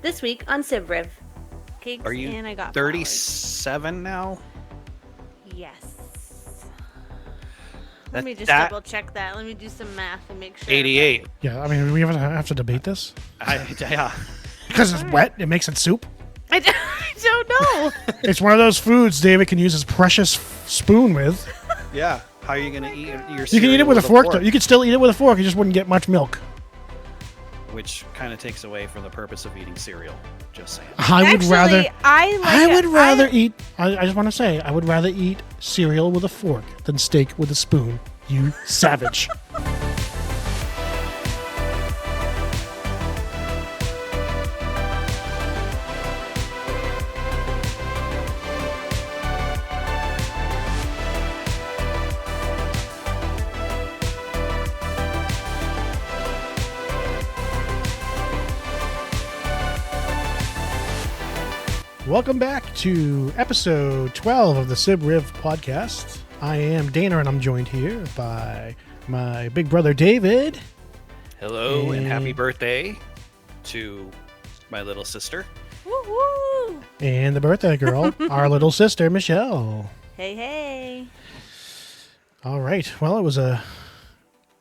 This week on Sib Riv, cakes Are you and I got 37 now? Yes. Let That- me just that- double check that. Let me do some math and make sure. 88. Yeah, I mean, we have to debate this Yeah. because it's wet. It makes it soup. I don't know. It's one of those foods David can use his precious spoon with. Yeah. How are you going to eat your You can cereal eat it with a fork, though. You could still eat it with a fork. You just wouldn't get much milk. Which kind of takes away from the purpose of eating cereal. Just saying. I would rather. I would rather eat. I just want to say, I would rather eat cereal with a fork than steak with a spoon. You savage. Welcome back to episode 12 of the Sib Riv podcast. I am Dana, and I'm joined here by my big brother David. Hello and happy And- birthday to my little sister. Woo-woo. And the birthday girl, our little sister Michelle. Hey, hey. All right. Well, it was a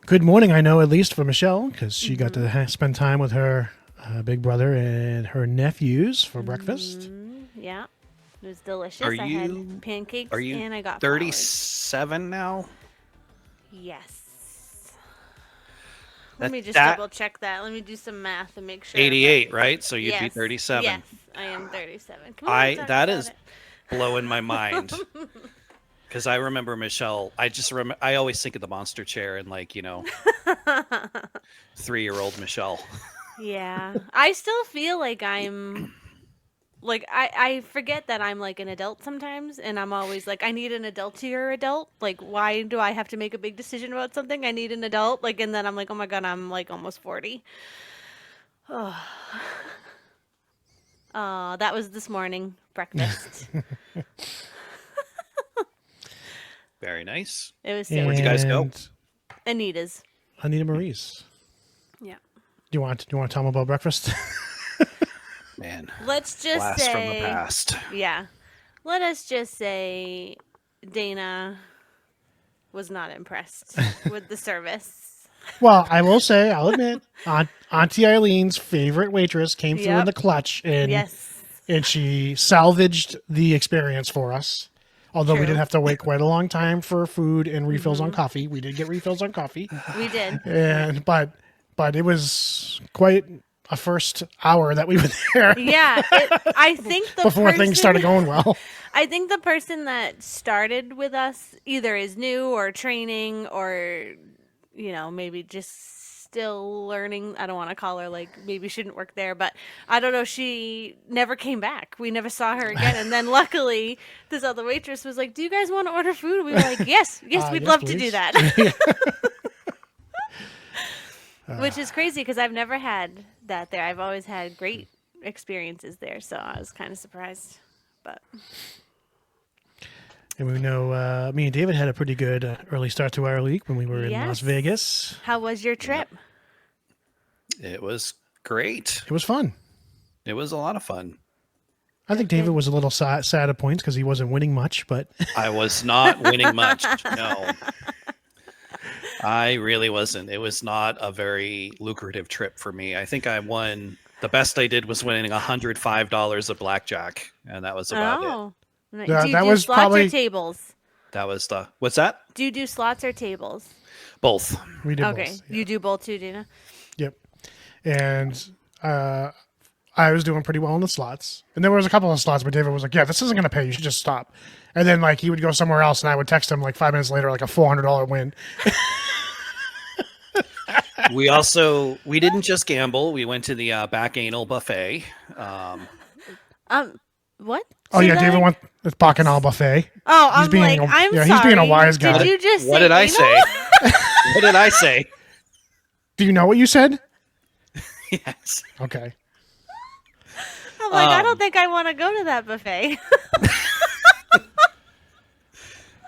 good morning, I know, at least for Michelle, because she got to spend time with her big brother and her nephews for breakfast. Yeah. It was delicious. Are I you- had pancakes Are you and I got 37 now? flowers. Yes. Let me just that- double check that. Let me do some math and make sure. 88, right? So you'd be Yes. 37. Yes, I am 37. Come on, let's talk That about is it. blowing my mind. Because I remember Michelle. I always think of the monster chair and 3-year-old Michelle. Yeah, I still feel like I'm like I forget that I'm like an adult sometimes, and I'm always like I need an adultier adult. Like, why do I have to make a big decision about something? I need an adult. Like, and then I'm like, oh my god, I'm like almost 40. Oh, that was this morning breakfast. Very nice. It was And so Where'd you guys go? Anita's. Anita Marie's. Yeah. Do you want to tell them about breakfast? Man. Let's just Blast say, from the past. yeah. Let us just say Dana was not impressed with the service. Well, I will say, I'll admit, Auntie Eileen's favorite waitress came through in Yep. the clutch, and Yes. she salvaged the experience for us. Although we True. did have to wait quite a long time for food and refills on coffee. We did get refills on coffee, We did. and but it was quite a first hour that we were there Yeah. I think the before things person- started going well. I think the person that started with us either is new or training or, maybe just still learning. I don't want to call her like maybe shouldn't work there, but I don't know. She never came back. We never saw her again. And then luckily this other waitress was like, do you guys want to order food? We were like, yes, we'd Yes, love to do please. that. Which is crazy because I've never had that there. I've always had great experiences there. So I was kind of surprised, but And we know me and David had a pretty good early start to our week when we were in Las Yes. Vegas. how was your trip? It was great. It was fun. It was a lot of fun. I think David was a little sad at points because he wasn't winning much, but I was not winning much. No. I really wasn't. It was not a very lucrative trip for me. I think I won. The best I did was winning $105 of blackjack, and that was about it. Oh, nice. Yeah, do you that do was slots probably- or tables? That was the. What's that? Do you do slots or tables? Both. we did Okay, both. Yeah. you do both too, Dina. Yep. And I was doing pretty well in the slots. And there was a couple of slots, but David was like, yeah, this isn't going to pay. You should just stop. And then he would go somewhere else, and I would text him 5 minutes later, a $400 win. We didn't just gamble. We went to the back anal buffet. What? Oh, Say yeah, that David again? went to the Bacchanal buffet. Oh, he's I'm being like, a- I'm yeah, sorry. he's being a wise guy. Did you just What say did I anal? say? What did I say? Do you know what you said? Yes. Okay. I'm like, I don't think I want to go to that buffet.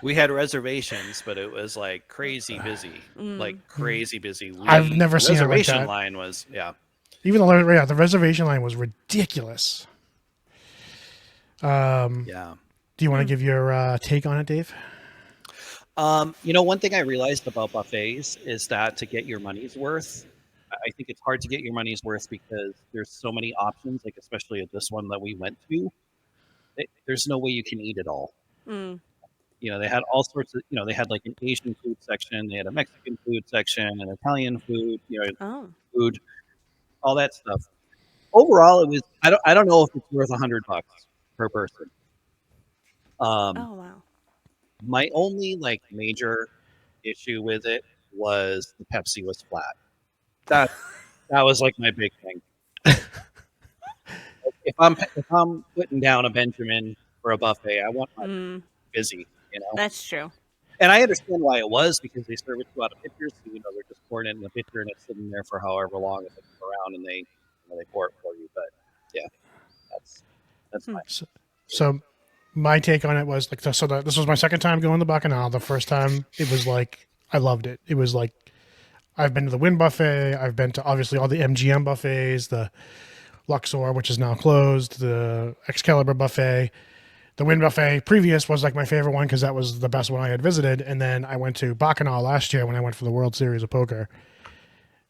We had reservations, but it was crazy busy. Crazy busy. I've never seen it like reservation that. line was Even the reservation line was ridiculous. Yeah. Do you want to give your take on it, Dave? One thing I realized about buffets is that to get your money's worth, I think it's hard to get your money's worth because there's so many options, like especially at this one that we went to. There's no way you can eat it all. Mm. They had all sorts of, they had like an Asian food section, they had a Mexican food section, an Italian food, Oh. food, all that stuff. Overall, it was, I don't know if it's worth $100 per person. Oh wow. My only like major issue with it was the Pepsi was flat. That that was like my big thing. If I'm putting down a Benjamin for a buffet, I want my Mm. busy. That's true. And I understand why it was because they serve it to you out of pitchers, so they're just pouring it in the pitcher and it's sitting there for however long it comes around, and they pour it for you. But yeah, that's fine. So my take on it was like, this was my second time going to Bacchanal. The first time it was like, I loved it. It was like, I've been to the Wynn buffet. I've been to obviously all the MGM buffets, the Luxor, which is now closed, the Excalibur buffet. The Wynn buffet previous was like my favorite one because that was the best one I had visited. And then I went to Bacchanal last year when I went for the World Series of Poker.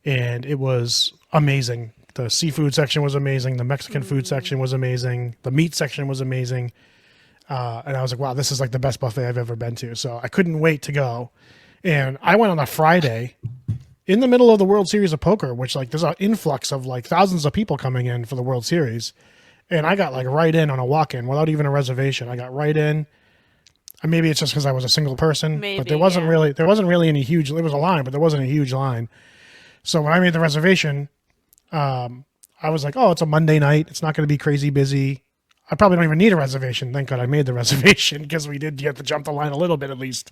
And it was amazing. The seafood section was amazing. The Mexican food section was amazing. The meat section was amazing. And I was like, wow, this is like the best buffet I've ever been to. So I couldn't wait to go. And I went on a Friday in the middle of the World Series of Poker, which like there's an influx of like thousands of people coming in for the World Series. And I got like right in on a walk-in without even a reservation. I got right in. And maybe it's just because I was a single person, Maybe, but there wasn't really any huge, there was a line, but there wasn't a huge line. So when I made the reservation, I was like, oh, it's a Monday night. It's not going to be crazy busy. I probably don't even need a reservation. Thank God I made the reservation because we did get to jump the line a little bit at least.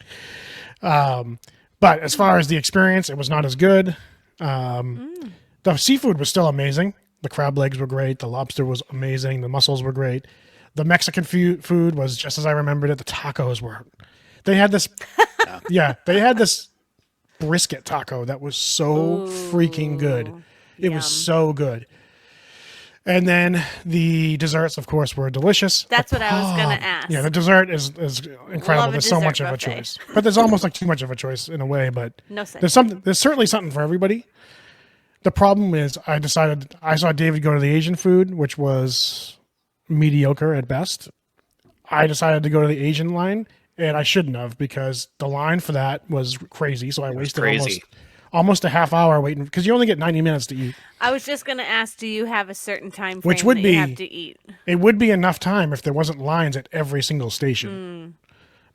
But as far as the experience, it was not as good. The seafood was still amazing. The crab legs were great. The lobster was amazing. The mussels were great. The Mexican food was just as I remembered it. The tacos were. They had this. They had this brisket taco that was so freaking good. It was so good. And then the desserts, of course, were delicious. That's what I was going to ask. Yeah, the dessert is incredible. Love a There's so dessert much of a buffet. choice, but there's almost like too much of a choice in a way. But No say. there's certainly something for everybody. The problem is, I saw David go to the Asian food, which was mediocre at best. I decided to go to the Asian line, and I shouldn't have because the line for that was crazy. So I wasted almost a half hour waiting because you only get 90 minutes to eat. I was just going to ask, do you have a certain time frame Which would that be you have to eat? It would be enough time if there wasn't lines at every single station.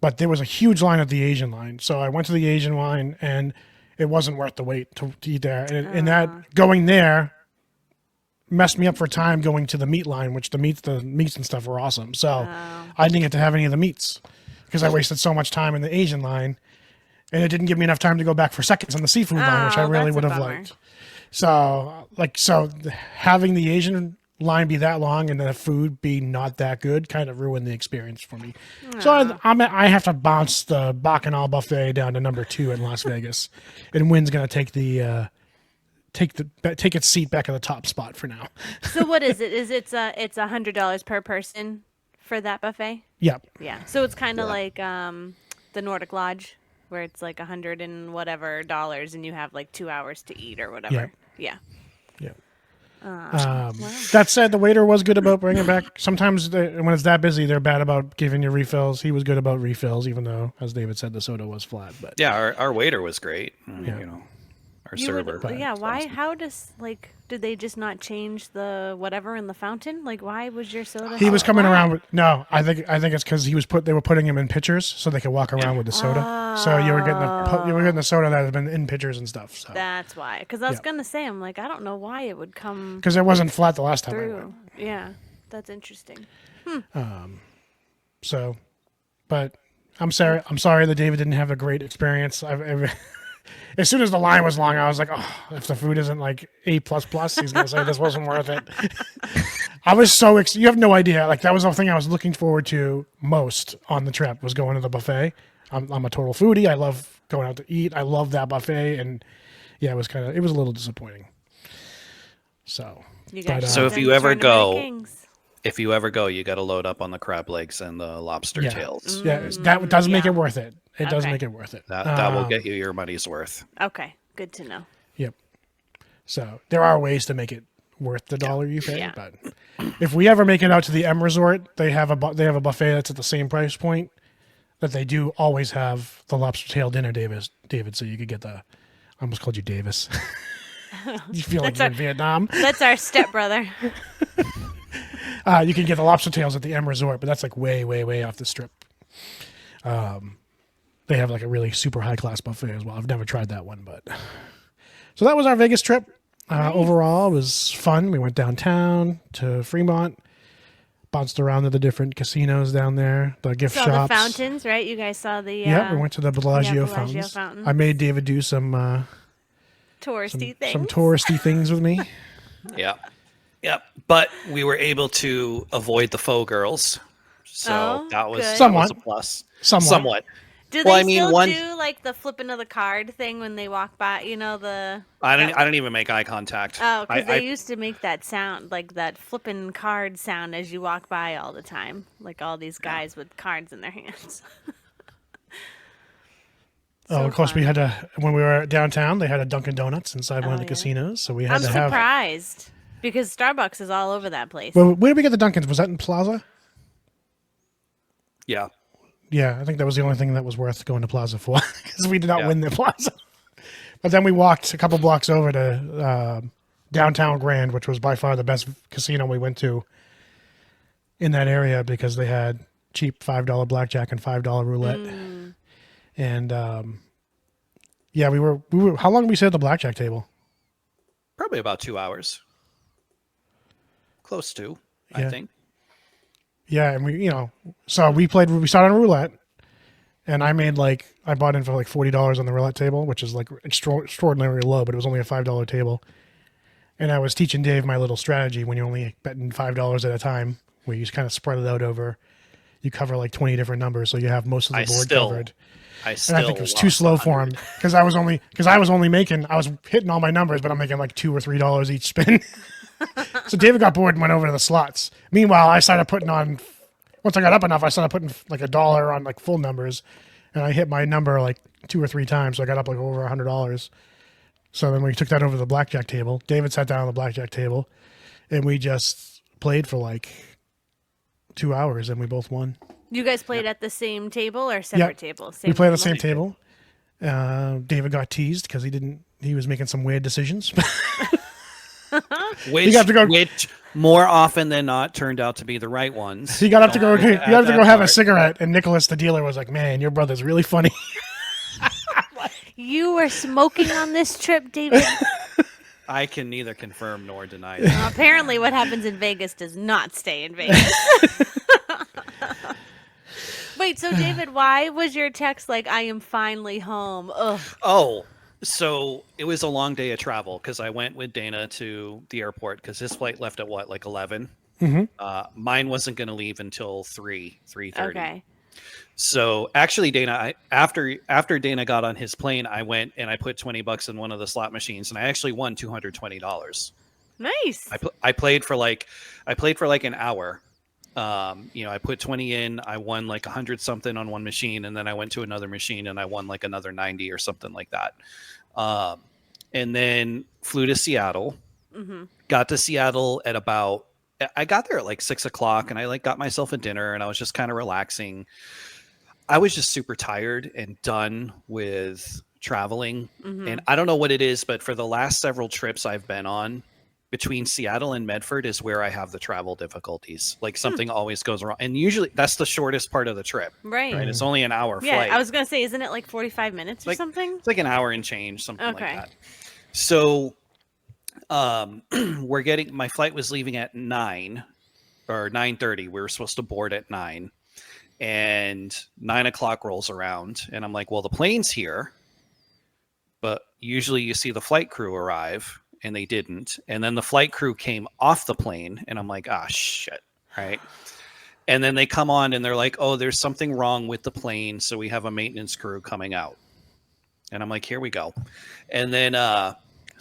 But there was a huge line at the Asian line. So I went to the Asian line and it wasn't worth the wait to eat there. And that going there messed me up for time going to the meat line, which the meats and stuff were awesome. So I didn't get to have any of the meats because I wasted so much time in the Asian line. And it didn't give me enough time to go back for seconds on the seafood line, which I really that's a would have bummer. liked. So having the Asian line be that long and the food be not that good kind of ruined the experience for me. So I have to bounce the Bacchanal buffet down to number 2 in Las Vegas, and Wynn's going to take its seat back at the top spot for now. So what is it? It's $100 per person for that buffet? Yep. Yeah. So it's kind of like the Nordic Lodge, where it's like $100 and whatever dollars, and you have like 2 hours to eat or whatever. Yeah. Yep. Wow. That said, the waiter was good about bringing back. Sometimes when it's that busy, they're bad about giving you refills. He was good about refills, even though, as David said, the soda was flat. But Yeah, our waiter was great. Our You server. would, yeah. Why? How does did they just not change the whatever in the fountain? Like, why was your soda? he so was coming flat? around with no. I think it's because they were putting him in pitchers so they could walk around with the soda. So you were getting the soda that had been in pitchers and stuff. So That's why. Because I was gonna say, I'm like, I don't know why it would come because it wasn't flat the last time I went. through. Yeah, that's interesting. So, but I'm sorry that David didn't have a great experience. As soon as the line was long, I was like, oh, if the food isn't like A++, he's going to say this wasn't worth it. I was so you have no idea. Like, that was the thing I was looking forward to most on the trip was going to the buffet. I'm a total foodie. I love going out to eat. I love that buffet. And yeah, it was a little disappointing. So, You but guys So should if you ever Tournament of go, Kings. you got to load up on the crab legs and the lobster yeah, tails. yeah, that does make yeah. it worth it. It does Okay. make it worth it. That will get you your money's worth. Okay, good to know. Yep. So there are ways to make it worth the dollar you pay. Yeah. But if we ever make it out to the M Resort, they have a buffet that's at the same price point that they do always have the lobster tail dinner, David. So you could get the. I almost called you Davis. You feel like you're in Vietnam. That's our stepbrother. You can get the lobster tails at the M Resort, but that's like way, way, way off the strip. They have like a really super high class buffet as well. I've never tried that one, but so that was our Vegas trip. Overall, it was fun. We went downtown to Fremont, bounced around to the different casinos down there, the gift Saw shops. the fountains, right? You guys saw the Yeah, we went to the Bellagio, Bellagio fountains. fountains. I made David do some touristy things. some touristy things with me. Yeah. Yep. But we were able to avoid the faux girls. So Oh, that was good. that Somewhat. was a plus. Somewhat. Do Well, they I mean, still one- do like the flipping of the card thing when they walk by? You know the. I don't even make eye contact. Oh, because I they used to make that sound, like that flipping card sound as you walk by all the time. Like all these guys with cards in their hands. So Of course, we fun. had when we were downtown, they had a Dunkin' Donuts inside one of the yeah. casinos, so we had I'm to have. surprised because Starbucks is all over that place. Well, where did we get the Dunkins? Was that in Plaza? Yeah. Yeah, I think that was the only thing that was worth going to Plaza for because we did not Yeah. win the Plaza. But then we walked a couple blocks over to downtown Grand, which was by far the best casino we went to in that area because they had cheap $5 blackjack and $5 roulette. And yeah, we were. How long did we sit at the blackjack table? Probably about 2 hours. Close to, I Yeah. think. Yeah, and so we started on roulette, and I bought in for like $40 on the roulette table, which is like extraordinarily low, but it was only a $5 table. And I was teaching Dave my little strategy when you're only betting $5 at a time, where you just kind of spread it out over, you cover like 20 different numbers, so you have most of the board covered. I And still I think it was too lost slow for 100. him because I was hitting all my numbers, but I'm making like $2 or $3 each spin. So David got bored and went over to the slots. Meanwhile, I started putting on. Once I got up enough, I started putting like $1 on like full numbers, and I hit my number like 2 or 3 times. So I got up like over $100. So then we took that over to the blackjack table. David sat down on the blackjack table, and we just played for like 2 hours, and we both won. You guys played at the same table or separate tables? We played at the same table. David got teased because he was making some weird decisions. Which, got to go- which more often than not turned out to be the right ones. He got up to go. He At got up to that go have a part. cigarette, and Nicholas, the dealer, was like, "Man, your brother's really funny." You were smoking on this trip, David. I can neither confirm nor deny that. Well, apparently, what happens in Vegas does not stay in Vegas. Wait, so David, why was your text like, "I am finally home"? Ugh. Oh, so it was a long day of travel because I went with Dana to the airport because his flight left at what, like 11? Mm-hmm. Mine wasn't going to leave until 3:30. Okay. So actually, Dana, after Dana got on his plane, I went and I put $20 in one of the slot machines, and I actually won $220. Nice. I played for like an hour. I put 20 in, I won like 100 something on one machine, and then I went to another machine and I won like another 90 or something like that. And then flew to Seattle. Mm-hmm. Got to Seattle at I got there at like 6:00, and I like got myself a dinner, and I was just kind of relaxing. I was just super tired and done with traveling. Mm-hmm. And I don't know what it is, but for the last several trips I've been on, between Seattle and Medford is where I have the travel difficulties. Like something always goes wrong. And usually that's the shortest part of the trip. Right. Right. It's only an hour Yeah, flight. I was gonna say, isn't it like 45 minutes or Like- something? It's like an hour and change, something like Okay. that. So my flight was leaving at 9 or 9:30. We were supposed to board at 9. And 9:00 rolls around, and I'm like, well, the plane's here, but usually you see the flight crew arrive, and they didn't. And then the flight crew came off the plane, and I'm like, ah, shit, right? And then they come on, and they're like, oh, there's something wrong with the plane, so we have a maintenance crew coming out. And I'm like, here we go. And then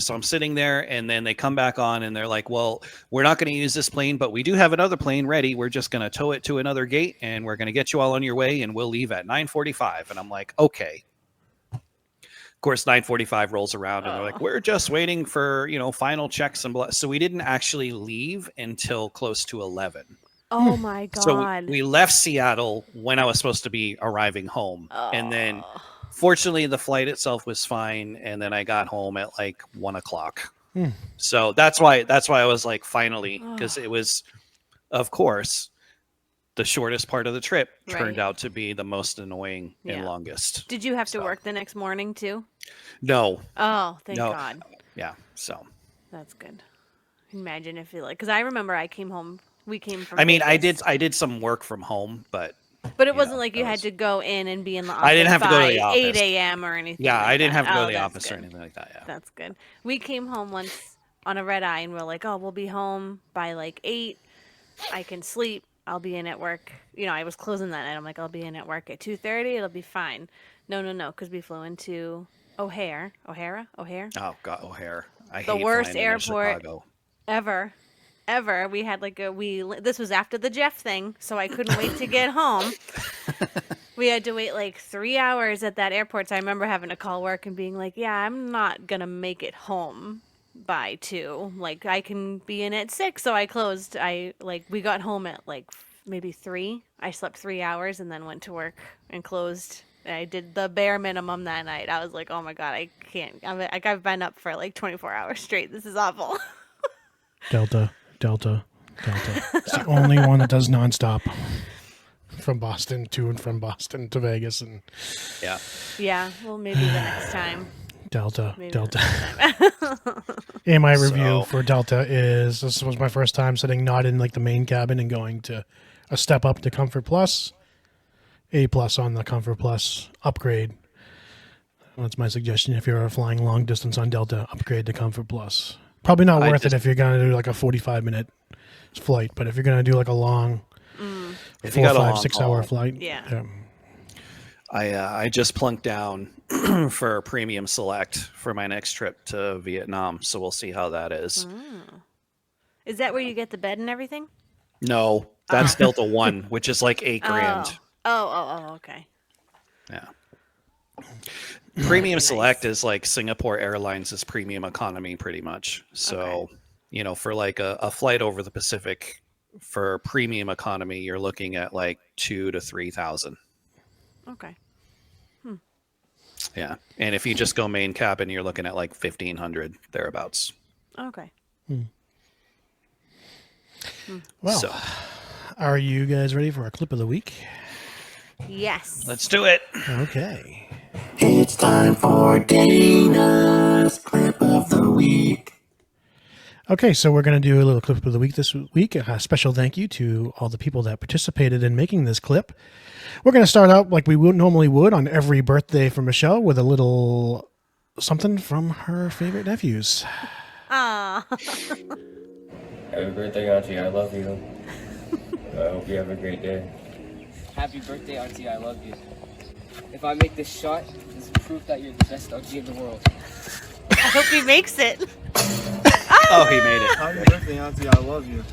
So I'm sitting there, and then they come back on, and they're like, well, we're not going to use this plane, but we do have another plane ready. We're just going to tow it to another gate, and we're going to get you all on your way, and we'll leave at 9:45. And I'm like, okay. Of course, 9:45 rolls around, and they're like, we're just waiting for, final checks and so we didn't actually leave until close to 11. Oh my So God. we left Seattle when I was supposed to be arriving home. And then Oh. fortunately the flight itself was fine. And then I got home at like 1:00. Hmm. So that's why I was like, finally, because it was, of course, the shortest part of the trip turned Right. out to be the most annoying and longest. Did you have to work the next morning too? No. Oh, thank No. God. Yeah. So That's good. Imagine if you because I remember I came home. We came from. I mean, Vegas. I did some work from home, but But it wasn't like you had to go in and be in the office. I didn't have to go to the by 8 office. a.m. or anything. Yeah, like I didn't that. have to go Oh, to the that's office or good. anything like that. Yeah. That's good. We came home once on a red eye, and we're like, "Oh, we'll be home by like 8. I can sleep. I'll be in at work." I was closing that night. I'm like, "I'll be in at work at 2:30. It'll be fine." No, because we flew into O'Hare. Oh God, O'Hare. I The hate worst flying into airport Chicago. ever. We had this was after the Jeff thing, so I couldn't wait to get home. We had to wait like 3 hours at that airport. So I remember having to call work and being like, "Yeah, I'm not gonna make it home by 2. Like I can be in at 6." So I closed. We got home at like maybe 3. I slept 3 hours and then went to work and closed. I did the bare minimum that night. I was like, "Oh my God, I can't." I've been up for like 24 hours straight. This is awful. Delta. It's the only one that does nonstop from Boston to and from Boston to Vegas, and Yeah. Yeah, well, maybe the next time. Delta. Maybe the next time. And my review So- for Delta is this was my first time sitting not in like the main cabin and going to a step up to Comfort Plus, A+ on the Comfort Plus upgrade. That's my suggestion if you're flying long distance on Delta, upgrade to Comfort Plus. Probably not worth it if you're going to do like a 45-minute flight, but if you're going to do like a long If 4, you got a 5, long 6 haul, hour flight. Yeah. I just plunked down for Premium Select for my next trip to Vietnam, so we'll see how that is. Is that where you get the bed and everything? No, that's Delta One, which is like $8,000. Oh, okay. Yeah. Premium Select is like Singapore Airlines' premium economy, pretty much. So, for like a flight over the Pacific for premium economy, you're looking at like 2,000 to 3,000. Okay. Yeah, and if you just go main cabin, you're looking at like 1,500 thereabouts. Okay. Well, So are you guys ready for our clip of the week? Yes. let's do it. Okay. It's time for Dana's Clip of the Week. Okay, so we're going to do a little clip of the week this week. A special thank you to all the people that participated in making this clip. We're going to start out like we normally would on every birthday for Michelle with a little something from her favorite nephews. Aw. Happy birthday, Auntie. I love you. I hope you have a great day. Happy birthday, Auntie. I love you. If I make this shot, it's proof that you're the best auntie in the world. I hope he makes it. Oh, he made it. Happy birthday, Auntie. I love you.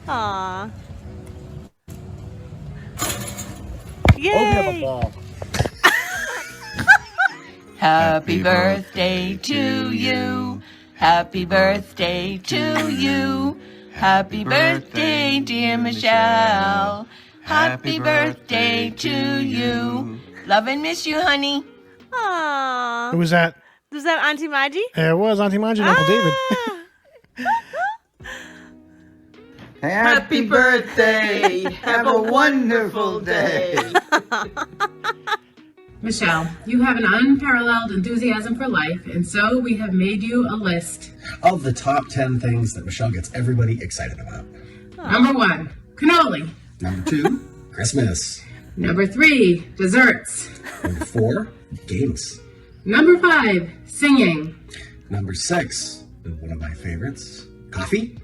Aw. Hope you have a Yay. ball. Happy birthday to you. Happy birthday to you. Happy birthday, dear Michelle. Happy birthday to you. Love and miss you, honey. Aw. Who was that? Was that Auntie Maji? It was Auntie Manji and Uncle David. Happy birthday. Have a wonderful day. Michelle, you have an unparalleled enthusiasm for life, and so we have made you a list. Of the top 10 things that Michelle gets everybody excited about. Number 1, cannoli. Number 2, Christmas. Number 3, desserts. Number 4, games. Number 5, singing. Number 6, one of my favorites, coffee.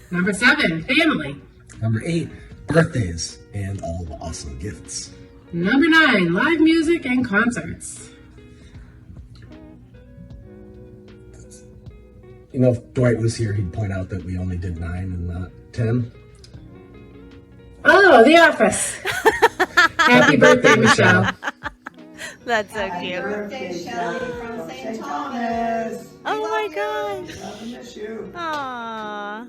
Number 7, family. Number 8, birthdays and all the awesome gifts. Number 9, live music and concerts. You know, if Dwight was here, he'd point out that we only did 9 and not 10. Oh, The Office. Happy birthday, Michelle. That's so cute. Birthday, Shelly from St. Thomas. Oh my gosh. Love and miss you. Aww.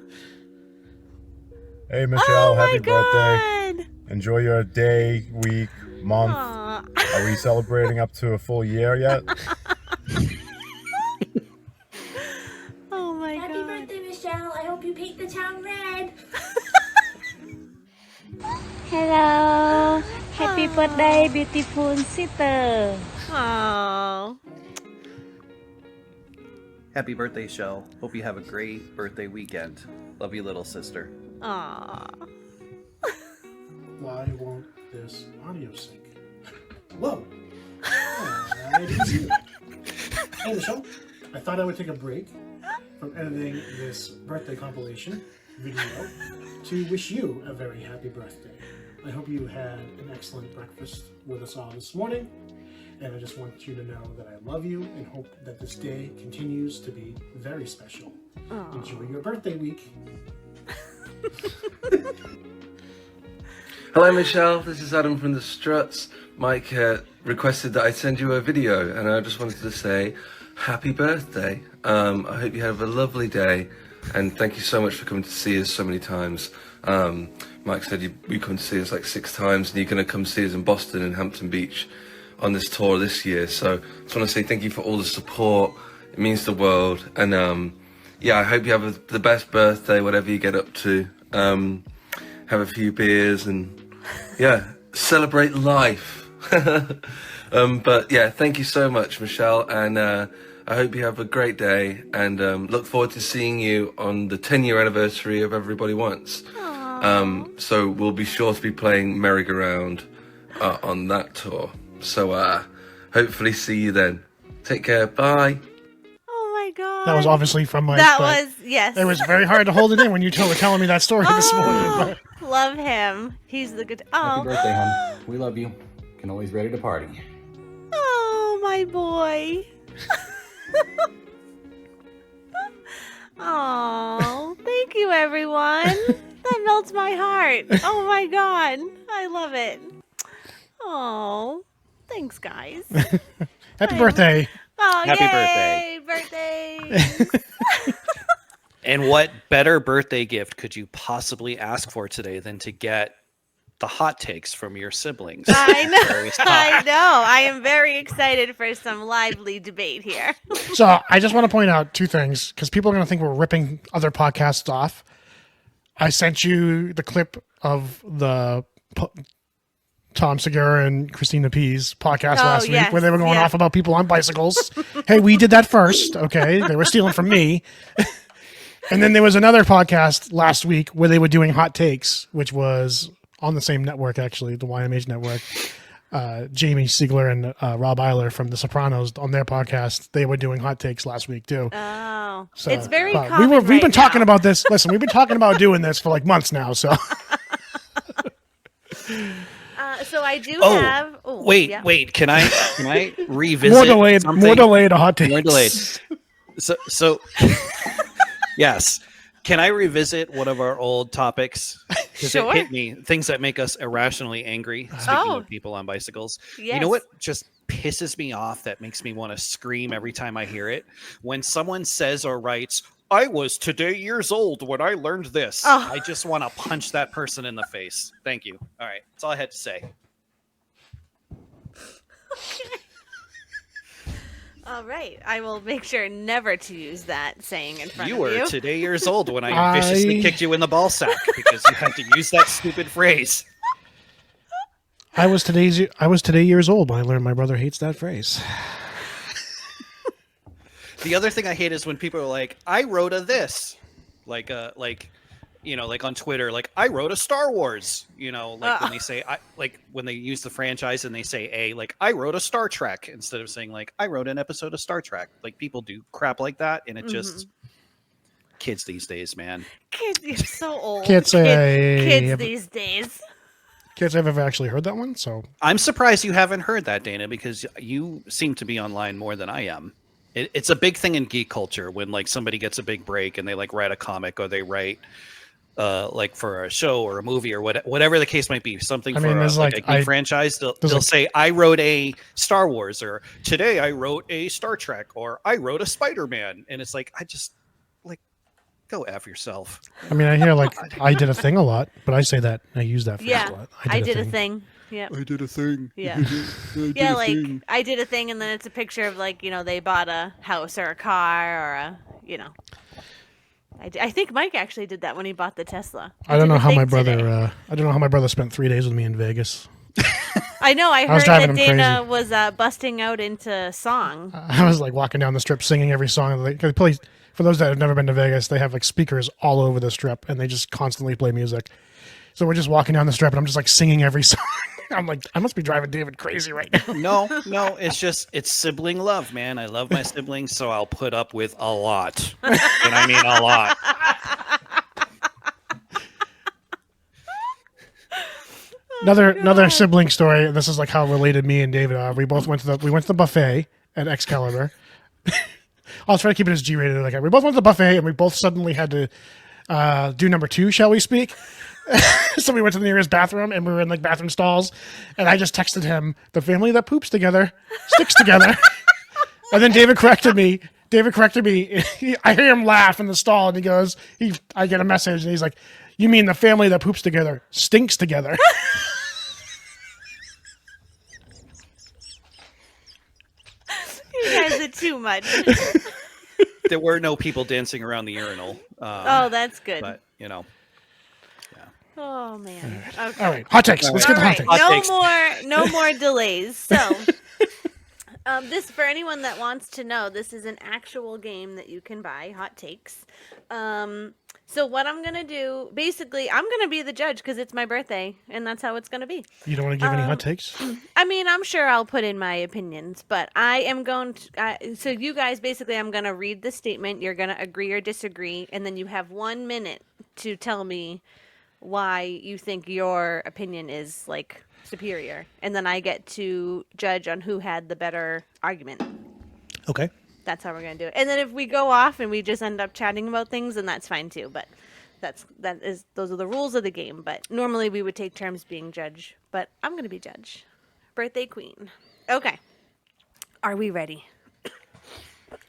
Hey, Michelle, Oh my happy birthday. god. Enjoy your day, week, month. Aw. Are we celebrating up to a full year yet? Oh my Happy god. birthday, Michelle. I hope you paint the town red. Hello. Happy birthday, beautiful sister. Oh. Happy birthday, Shell. Hope you have a great birthday weekend. Love you, little sister. Aw. Why won't this audio sync? Whoa! I didn't see that. Hey, Michelle. I thought I would take a break from editing this birthday compilation video to wish you a very happy birthday. I hope you had an excellent breakfast with us all this morning, and I just want you to know that I love you and hope that this day continues to be very special. Aww. Enjoy your birthday week. Hello, Michelle. This is Adam from the Struts. Mike requested that I send you a video, and I just wanted to say happy birthday. I hope you have a lovely day, and thank you so much for coming to see us so many times. Mike said you come to see us like 6 times, and you're going to come see us in Boston and Hampton Beach on this tour this year. So I just want to say thank you for all the support. It means the world, and yeah, I hope you have the best birthday, whatever you get up to. Have a few beers and yeah, celebrate life. But yeah, thank you so much, Michelle, and I hope you have a great day, and look forward to seeing you on the 10-year anniversary of Everybody Wants. So we'll be sure to be playing Merry-Go-Round on that tour. So hopefully see you then. Take care. Bye. Oh my god. That was obviously from Mike. That but was, yes. It was very hard to hold it in when you were telling me that story this morning. But Love him. He's the good. Oh. Happy birthday, hon. We love you. Can always ready to party. Oh, my boy. Oh, thank you, everyone. That melts my heart. Oh my god. I love it. Oh, thanks, guys. happy birthday. Oh, Happy yay, birthday. And what better birthday gift could you possibly ask for today than to get the hot takes from your siblings? I know. I know. I am very excited for some lively debate here. So I just want to point out 2 things because people are going to think we're ripping other podcasts off. I sent you the clip of the Tom Segura and Christina P's podcast last week where they were going off about people on bicycles. Hey, we did that first. Okay. They were stealing from me. And then there was another podcast last week where they were doing hot takes, which was on the same network, actually, the YMH network. Jamie Siegler and Rob Eiler from The Sopranos on their podcast, they were doing hot takes last week too. Oh, So, it's very but common. we've been talking about this. Listen, we've been talking about doing this for like months now. So, so I do have. Oh, wait. Can I revisit? more delayed. A hot take. More delayed. So yes. Can I revisit one of our old topics? Because Sure. it hit me. Things that make us irrationally angry. Speaking of people on bicycles. Yes. You know what just pisses me off that makes me want to scream every time I hear it? When someone says or writes, I was today years old when I learned this. Oh. I just want to punch that person in the face. Thank you. All right. That's all I had to say. All right. I will make sure never to use that saying in front You of were you. today years old when I viciously kicked you in the ball sack because you had to use that stupid phrase. I was today years old when I learned my brother hates that phrase. The other thing I hate is when people are like, I wrote a this. Like on Twitter, like I wrote a Star Wars, when they say when they use the franchise and they say like I wrote a Star Trek instead of saying like I wrote an episode of Star Trek. Like people do crap like that, and it just kids these days, man. Kids, you're so old. Kids these days. Kids have ever actually heard that one, so I'm surprised you haven't heard that, Dana, because you seem to be online more than I am. It's a big thing in geek culture when like somebody gets a big break and they like write a comic or they write like for a show or a movie or whatever the case might be, something I for mean, there's like a like geek franchise. They'll say, "I wrote a Star Wars," or "Today I wrote a Star Trek," or "I wrote a Spider-Man," and it's like I just like go F yourself. I mean, I hear like I did a thing a lot, but I say that I use that phrase a lot. I did a thing. Yep. I did a thing. Yeah. Yeah, like I did a thing, and then it's a picture of like, you know, they bought a house or a car or a, you know. I think Mike actually did that when he bought the Tesla. I don't know how my brother. I don't know how my brother spent 3 days with me in Vegas. I know. I was heard driving that him Dana was busting out into song. I was like walking down the strip singing every song. They play, for those that have never been to Vegas, they have like speakers all over the strip, and they just constantly play music. So we're just walking down the strip, and I'm just like singing every song. I'm like, I must be driving David crazy right now. No, it's sibling love, man. I love my siblings, so I'll put up with a lot, and I mean a lot. Another sibling story. This is like how related me and David are. We both went to the buffet at Excalibur. I'll try to keep it as G-rated as I can. We both went to the buffet, and we both suddenly had to do number 2, shall we speak? So we went to the nearest bathroom, and we were in like bathroom stalls, and I just texted him, "The family that poops together sticks together." And then David corrected me. I hear him laugh in the stall, and he goes, I get a message, and he's like, "You mean the family that poops together stinks together?" You guys are too much. There were no people dancing around the urinal. Oh, that's good. But you know. Oh man. Okay. All right, hot takes. Let's get the hot takes. No more delays. So, this for anyone that wants to know, this is an actual game that you can buy. Hot takes. So what I'm gonna do, basically, I'm gonna be the judge because it's my birthday, and that's how it's gonna be. You don't want to give any hot takes? I mean, I'm sure I'll put in my opinions, but I am going to. So you guys, basically, I'm gonna read the statement. You're gonna agree or disagree, and then you have 1 minute to tell me why you think your opinion is like superior, and then I get to judge on who had the better argument. Okay. That's how we're gonna do it. And then if we go off and we just end up chatting about things, then that's fine too. But those are the rules of the game. But normally we would take turns being judge, but I'm gonna be judge. Birthday queen. Okay. Are we ready?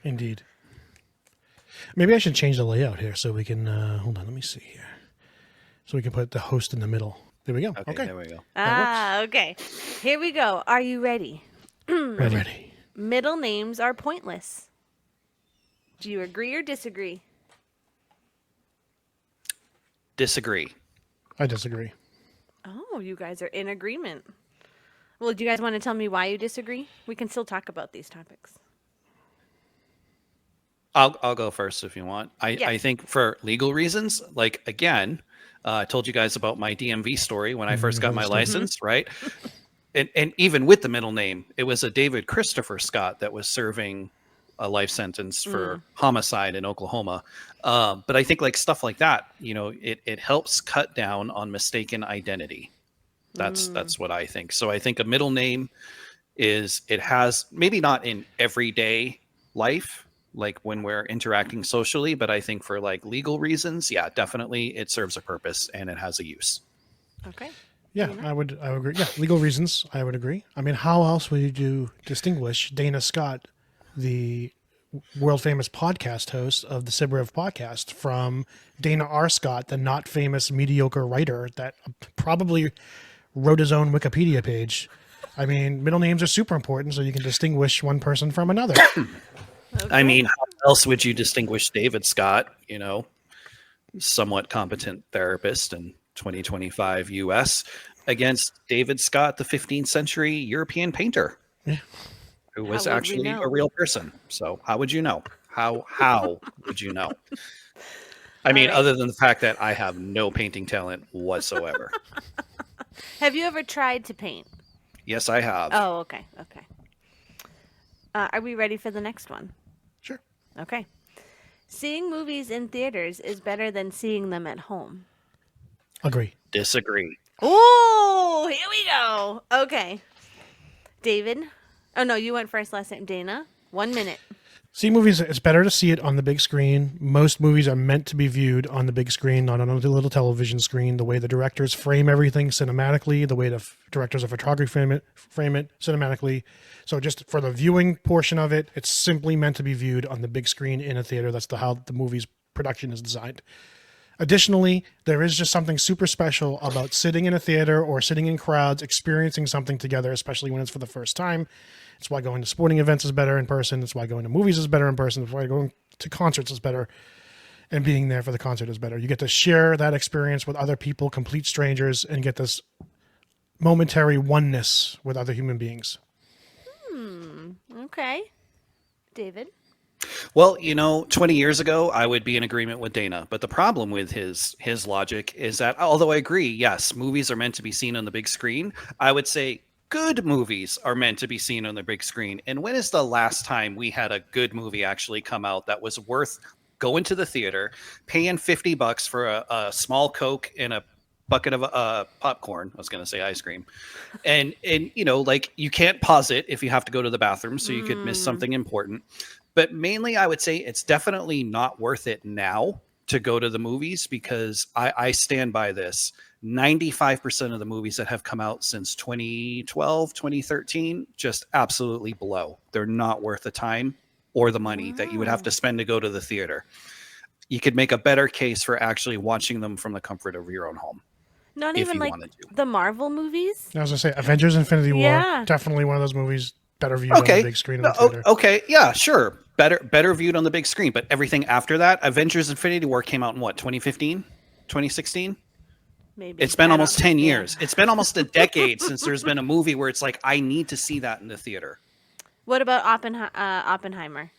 Indeed. Maybe I should change the layout here so we can hold on, let me see here. So we can put the host in the middle. There we go. Okay. There we go. Okay. Here we go. Are you ready? Ready. Middle names are pointless. Do you agree or disagree? Disagree. I disagree. Oh, you guys are in agreement. Well, do you guys want to tell me why you disagree? We can still talk about these topics. I'll go first if you want. I think for legal reasons, like again, I told you guys about my DMV story when I first got my license, right? And even with the middle name, it was a David Christopher Scott that was serving a life sentence for homicide in Oklahoma. But I think like stuff like that, you know, it helps cut down on mistaken identity. That's what I think. So I think a middle name it has maybe not in everyday life, like when we're interacting socially, but I think for like legal reasons, yeah, definitely it serves a purpose and it has a use. Okay. Yeah, I would agree. Yeah, legal reasons, I would agree. I mean, how else would you distinguish Dana Scott, the world famous podcast host of the Sib Riv podcast, from Dana R. Scott, the not famous mediocre writer that probably wrote his own Wikipedia page? I mean, middle names are super important so you can distinguish one person from another. Okay. I mean, how else would you distinguish David Scott, you know, somewhat competent therapist in 2025 US against David Scott, the 15th century European painter, who was actually a real person. So how would you know? How would you know? I mean, other than the fact that I have no painting talent whatsoever. Have you ever tried to paint? Yes, I have. Oh, okay. Okay. Are we ready for the next one? Sure. Okay. Seeing movies in theaters is better than seeing them at home. Agree. Disagree. Oh, here we go. Okay. David. Oh, no, you went first last time. Dana, 1 minute. See movies, it's better to see it on the big screen. Most movies are meant to be viewed on the big screen, not on a little television screen. The way the directors frame everything cinematically, the way the directors of photography frame it cinematically. So just for the viewing portion of it, it's simply meant to be viewed on the big screen in a theater. That's how the movie's production is designed. Additionally, there is just something super special about sitting in a theater or sitting in crowds, experiencing something together, especially when it's for the first time. It's why going to sporting events is better in person. It's why going to movies is better in person. It's why going to concerts is better. And being there for the concert is better. You get to share that experience with other people, complete strangers, and get this momentary oneness with other human beings. Okay. David? Well, 20 years ago, I would be in agreement with Dana. But the problem with his logic is that, although I agree, yes, movies are meant to be seen on the big screen, I would say good movies are meant to be seen on the big screen. And when is the last time we had a good movie actually come out that was worth going to the theater, paying $50 for a small Coke and a bucket of popcorn? I was going to say ice cream. And you can't pause it if you have to go to the bathroom, so you could miss something important. But mainly, I would say it's definitely not worth it now to go to the movies, because I stand by this. 95% of the movies that have come out since 2012, 2013, just absolutely blow. They're not worth the time or the money that you would have to spend to go to the theater. You could make a better case for actually watching them from the comfort of your own home. Not if even you like wanted to. the Marvel movies? I was going to say, Avengers Infinity War, Yeah. definitely one of those movies better viewed on the big screen in the theater. Okay, yeah, sure. Better viewed on the big screen. But everything after that, Avengers Infinity War came out in what, 2015? 2016? Maybe. It's been almost 10 years. It's been almost a decade since there's been a movie where it's like, I need to see that in the theater. What about Oppenheimer?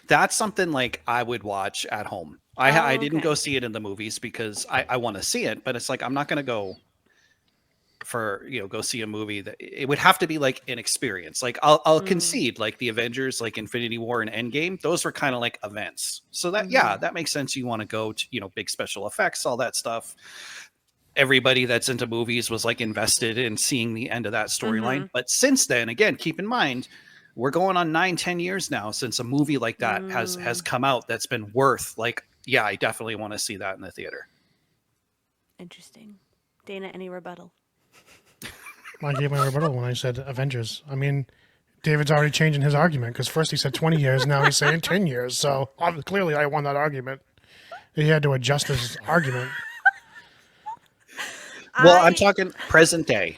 That's something like I would watch at home. I didn't go see it in the movies because I want to see it, but it's like, I'm not going to go go see a movie. That it would have to be like an experience. Like I'll concede, like the Avengers, like Infinity War and Endgame, those were kind of like events. So that, that makes sense. You want to go to, big special effects, all that stuff. Everybody that's into movies was like invested in seeing the end of that storyline. But since then, again, keep in mind, we're going on 9-10 years now since a movie like that has come out that's been worth, like, yeah, I definitely want to see that in the theater. Interesting. Dana, any rebuttal? I gave my rebuttal when I said Avengers. I mean, David's already changing his argument, because first he said 20 years, now he's saying 10 years. So clearly I won that argument. He had to adjust his argument. Well, I'm talking present day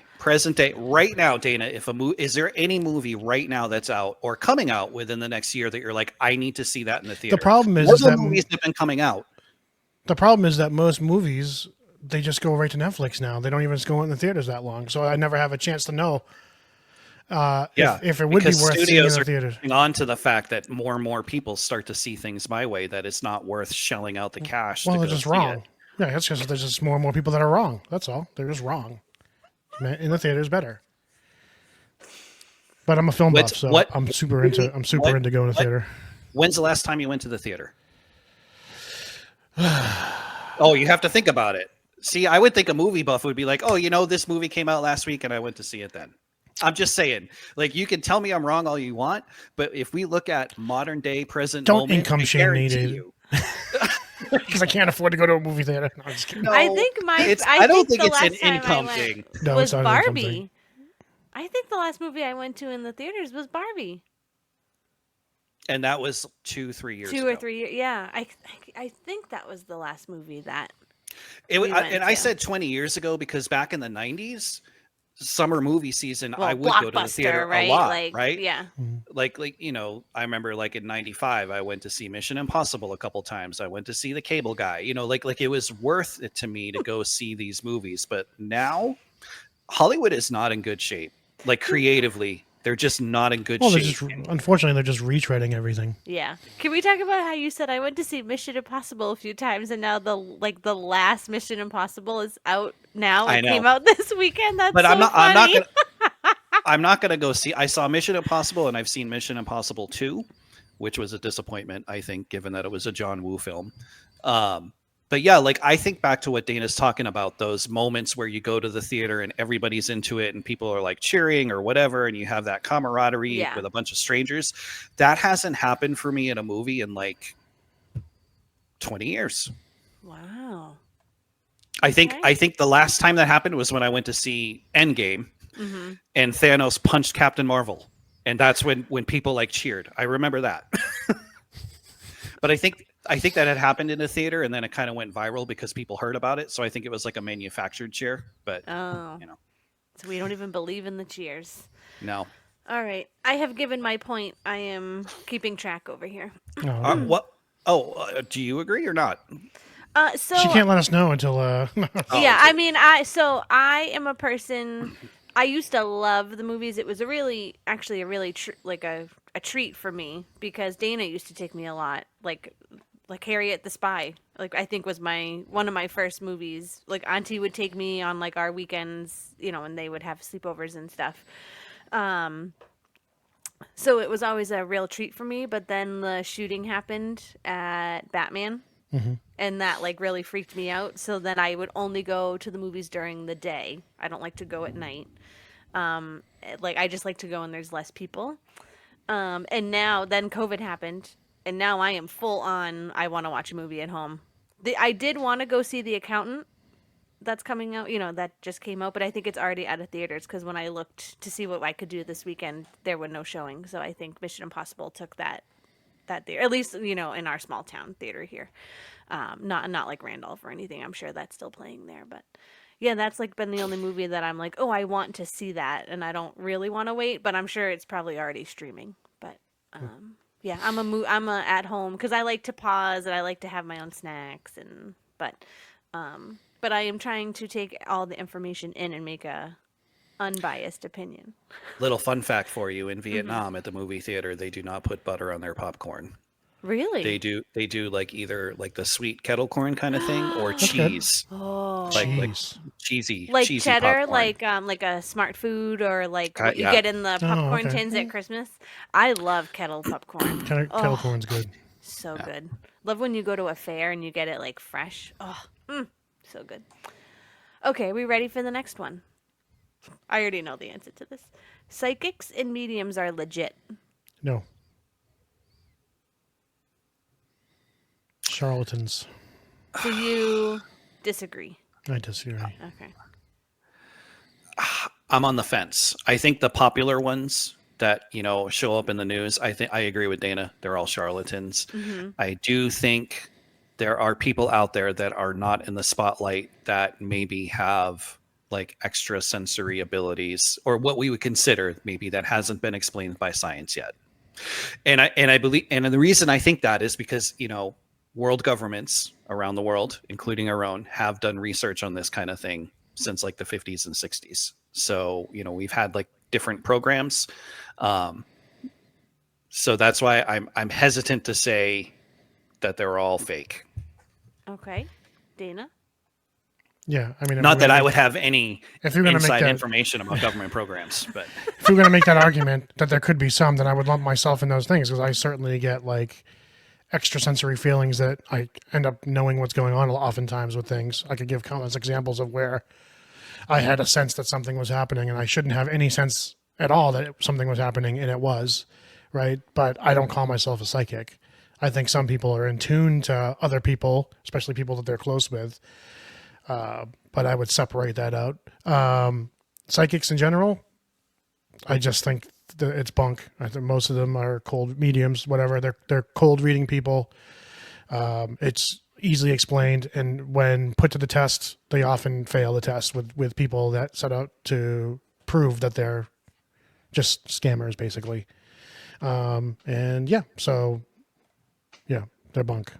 right now, Dana. Is there any movie right now that's out or coming out within the next year that you're like, I need to see that in the theater? The problem is that that movies have been coming out. The problem is that most movies, they just go right to Netflix now. They don't even go in the theaters that long. So I never have a chance to know if it would be worth seeing in the theaters. On to the fact that more and more people start to see things my way, that it's not worth shelling out the cash. Well, to they're go just see wrong. it. Yeah, that's because there's just more and more people that are wrong. That's all. They're just wrong. In the theater is better. But I'm a film buff, so I'm super into going to the theater. When's the last time you went to the theater? Oh, you have to think about it. See, I would think a movie buff would be like, oh, this movie came out last week and I went to see it then. I'm just saying, like, you can tell me I'm wrong all you want, but if we look at modern day present Don't moment, income shame me, dude. Because I can't afford to go to a movie theater. No, I'm just kidding. I think I don't think the it's an last time income I thing. went No, was it's not an income Barbie. thing. I think the last movie I went to in the theaters was Barbie. And that was 2-3 years ago. 2 or 3 years. Yeah, I think that was the last movie that I said 20 years ago because back in the 90s, summer movie season, I would go to the theater right? a lot, Like, right? Yeah. Like I remember like in 95, I went to see Mission Impossible a couple times. I went to see The Cable Guy, like it was worth it to me to go see these movies. But now Hollywood is not in good shape. Like creatively, they're just not in good shape. Unfortunately, they're just retreading everything. Yeah. Can we talk about how you said I went to see Mission Impossible a few times, and now the last Mission Impossible is out now? It came out this weekend. That's but so funny. I'm not gonna go see. I saw Mission Impossible, and I've seen Mission Impossible 2, which was a disappointment, I think, given that it was a John Woo film. but yeah, like I think back to what Dana's talking about, those moments where you go to the theater and everybody's into it and people are like cheering or whatever, and you have that camaraderie Yeah. with a bunch of strangers. That hasn't happened for me in a movie in like 20 years. Wow. I think the last time that happened was when I went to see Endgame, Mm-hmm. and Thanos punched Captain Marvel, and that's when people like cheered. I remember that. But I think that had happened in a theater, and then it kind of went viral because people heard about it. So I think it was like a manufactured cheer. But so we don't even believe in the cheers. No. All right, I have given my point. I am keeping track over here. What? Oh, do you agree or not? So she can't let us know until. Yeah, I mean, I am a person. I used to love the movies. It was a really a treat for me because Dana used to take me a lot, like Harriet the Spy. Like I think was one of my first movies. Like Auntie would take me on like our weekends, and they would have sleepovers and stuff. So it was always a real treat for me. But then the shooting happened at Batman. Mm-hmm. And that like really freaked me out. So then I would only go to the movies during the day. I don't like to go at night. Like I just like to go when there's less people. And now then COVID happened, and now I am full on. I want to watch a movie at home. I did want to go see The Accountant. That's coming out. That just came out, but I think it's already out of theaters because when I looked to see what I could do this weekend, there were no showing. So I think Mission Impossible took that theater, at least in our small town theater here. Not like Randolph or anything. I'm sure that's still playing there, but yeah, that's like been the only movie that I'm like, oh, I want to see that, and I don't really want to wait, but I'm sure it's probably already streaming. But yeah, I'm a at home because I like to pause and I like to have my own snacks but I am trying to take all the information in and make a unbiased opinion. Little fun fact for you: in Vietnam, at the movie theater, they do not put butter on their popcorn. Really? They do like either like the sweet kettle corn kind of thing or cheese. Oh, like cheesy, like cheesy cheddar, popcorn. like a Smart Food or like what you yeah. get in the popcorn okay. tins at Christmas. I love kettle popcorn. Kettle corn's good. So good. Love when you go to a fair and you get it like fresh. Oh, so good. Okay, we ready for the next one? I already know the answer to this. Psychics and mediums are legit. No. Charlatans. So you disagree? I disagree. Okay. I'm on the fence. I think the popular ones that show up in the news, I agree with Dana. They're all charlatans. Mm-hmm. I do think there are people out there that are not in the spotlight that maybe have like extra sensory abilities or what we would consider maybe that hasn't been explained by science yet. And I believe, and the reason I think that is because, world governments around the world, including our own, have done research on this kind of thing since like the 50s and 60s. So, we've had like different programs. So that's why I'm hesitant to say that they're all fake. Okay. Dana? Yeah, I mean, not that I would have any if you're gonna inside make that, information about government programs, but if you're going to make that argument that there could be some, then I would lump myself in those things because I certainly get like extrasensory feelings that I end up knowing what's going on oftentimes with things. I could give countless examples of where I had a sense that something was happening and I shouldn't have any sense at all that something was happening, and it was, right? But I don't call myself a psychic. I think some people are in tune to other people, especially people that they're close with. But I would separate that out. Psychics in general, I just think that it's bunk. I think most of them are cold mediums, whatever. They're cold reading people. It's easily explained, and when put to the test, they often fail the test with people that set out to prove that they're just scammers, basically. And yeah, so yeah, they're bunk.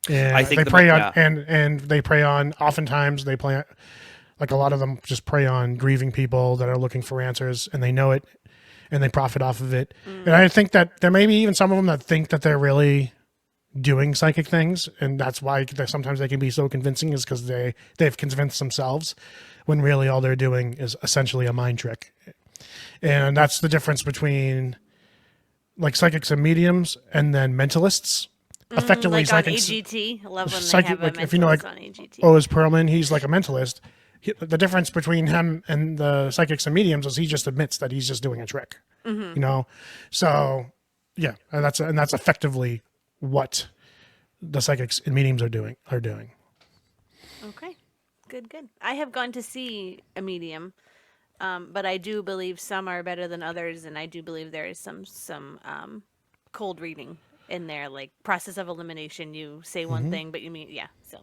And I think they prey on, and they prey on. Oftentimes, they play like a lot of them just prey on grieving people that are looking for answers, and they know it, and they profit off of it. And I think that there may be even some of them that think that they're really doing psychic things, and that's why sometimes they can be so convincing, is because they've convinced themselves, when really all they're doing is essentially a mind trick. And that's the difference between like psychics and mediums, and then mentalists. effectively like on psychics. AGT. I love when they Psychic, have a like if you know, like mentalist on AGT. Oz Perlman, he's like a mentalist. The difference between him and the psychics and mediums is he just admits that he's just doing a trick. Mhm. You know, so yeah, and that's effectively what the psychics and mediums are doing. Okay, good. I have gone to see a medium, but I do believe some are better than others, and I do believe there is some cold reading in there, like process of elimination. You say one Mhm. thing, but you mean So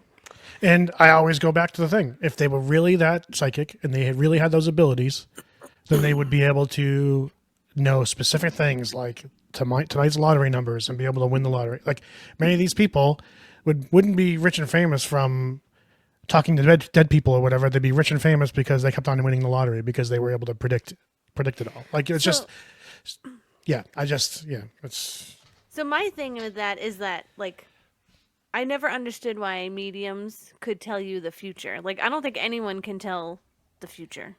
And I always go back to the thing: if they were really that psychic and they had really had those abilities, then they would be able to know specific things like tonight's lottery numbers and be able to win the lottery. Like many of these people wouldn't be rich and famous from talking to dead people or whatever. They'd be rich and famous because they kept on winning the lottery because they were able to predict it all. Like it's just, yeah. It's. So my thing with that is that like I never understood why mediums could tell you the future. Like I don't think anyone can tell the future.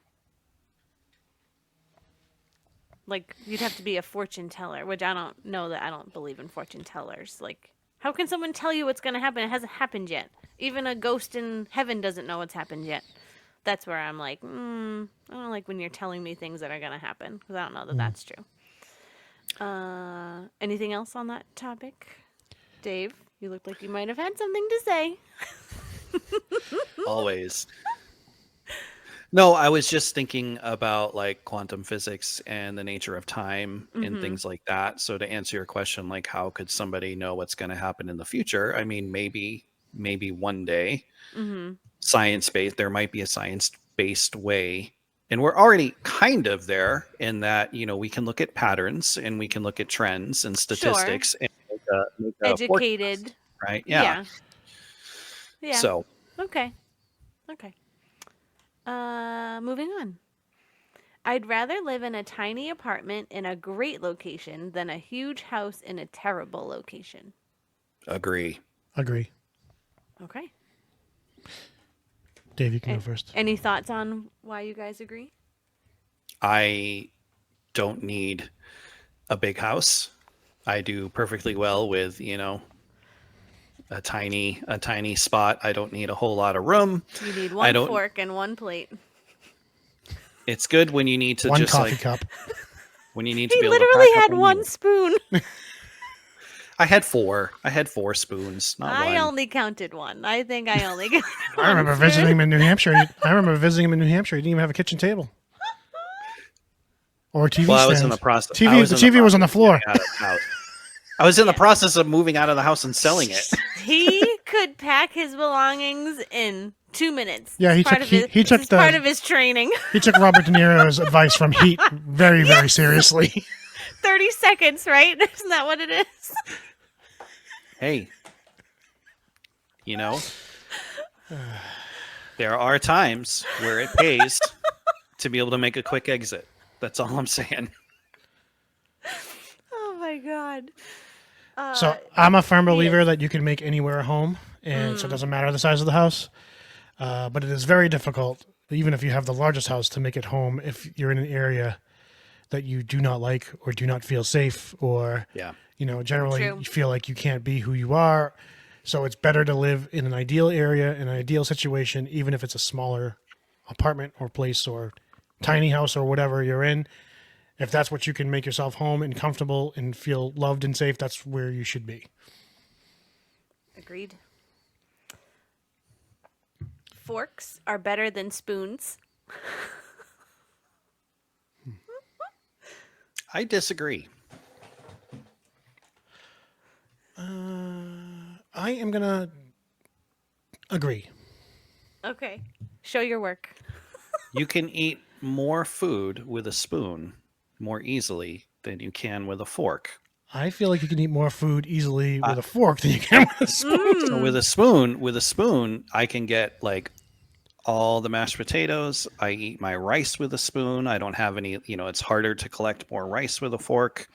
Like you'd have to be a fortune teller, which I don't know that I don't believe in fortune tellers. Like how can someone tell you what's going to happen? It hasn't happened yet. Even a ghost in heaven doesn't know what's happened yet. That's where I'm like, I don't like when you're telling me things that are going to happen because I don't know that that's true. Anything else on that topic? Dave, you look like you might have had something to say. Always. No, I was just thinking about like quantum physics and the nature of time and Mhm. things like that. So to answer your question, like how could somebody know what's going to happen in the future? I mean, maybe one day Mhm. science-based, there might be a science-based way. And we're already kind of there in that, we can look at patterns and we can look at trends and statistics and make a forecast, Educated. right? Yeah. Yeah. So Okay. Moving on. I'd rather live in a tiny apartment in a great location than a huge house in a terrible location. agree. Okay. Dave, you can go first. Any thoughts on why you guys agree? I don't need a big house. I do perfectly well with, a tiny spot. I don't need a whole lot of room. You need one fork and one plate. It's good when you need to one just coffee like cup. when you need to He be able to literally pack up had a one meal. spoon. I had four spoons, not I one. only counted one. I think I only counted one. I remember visiting him in New Hampshire. He didn't even have a kitchen table or a TV Well, stand. I was in the process. The I was in the TV was on the process of floor. getting out of the house. I was in the process of moving out of the house and selling it. He could pack his belongings in 2 minutes. Yeah, he took part of his training. He took Robert De Niro's advice from Heat very, very seriously. 30 seconds, right? Isn't that what it is? Hey, there are times where it pays to be able to make a quick exit. That's all I'm saying. Oh my god. So I'm a firm believer that you can make anywhere a home, and so it doesn't matter the size of the house. But it is very difficult, even if you have the largest house, to make it home if you're in an area that you do not like or do not feel safe, or generally True. you feel like you can't be who you are. So it's better to live in an ideal area, in an ideal situation, even if it's a smaller apartment or place or tiny house or whatever you're in. If that's what you can make yourself home and comfortable and feel loved and safe, that's where you should be. Agreed. Forks are better than spoons. I disagree. I am going to agree. Okay. Show your work. You can eat more food with a spoon more easily than you can with a fork. I feel like you can eat more food easily with a fork than you can with a spoon. So with a spoon, I can get like all the mashed potatoes. I eat my rice with a spoon. I don't have any, it's harder to collect more rice with a fork.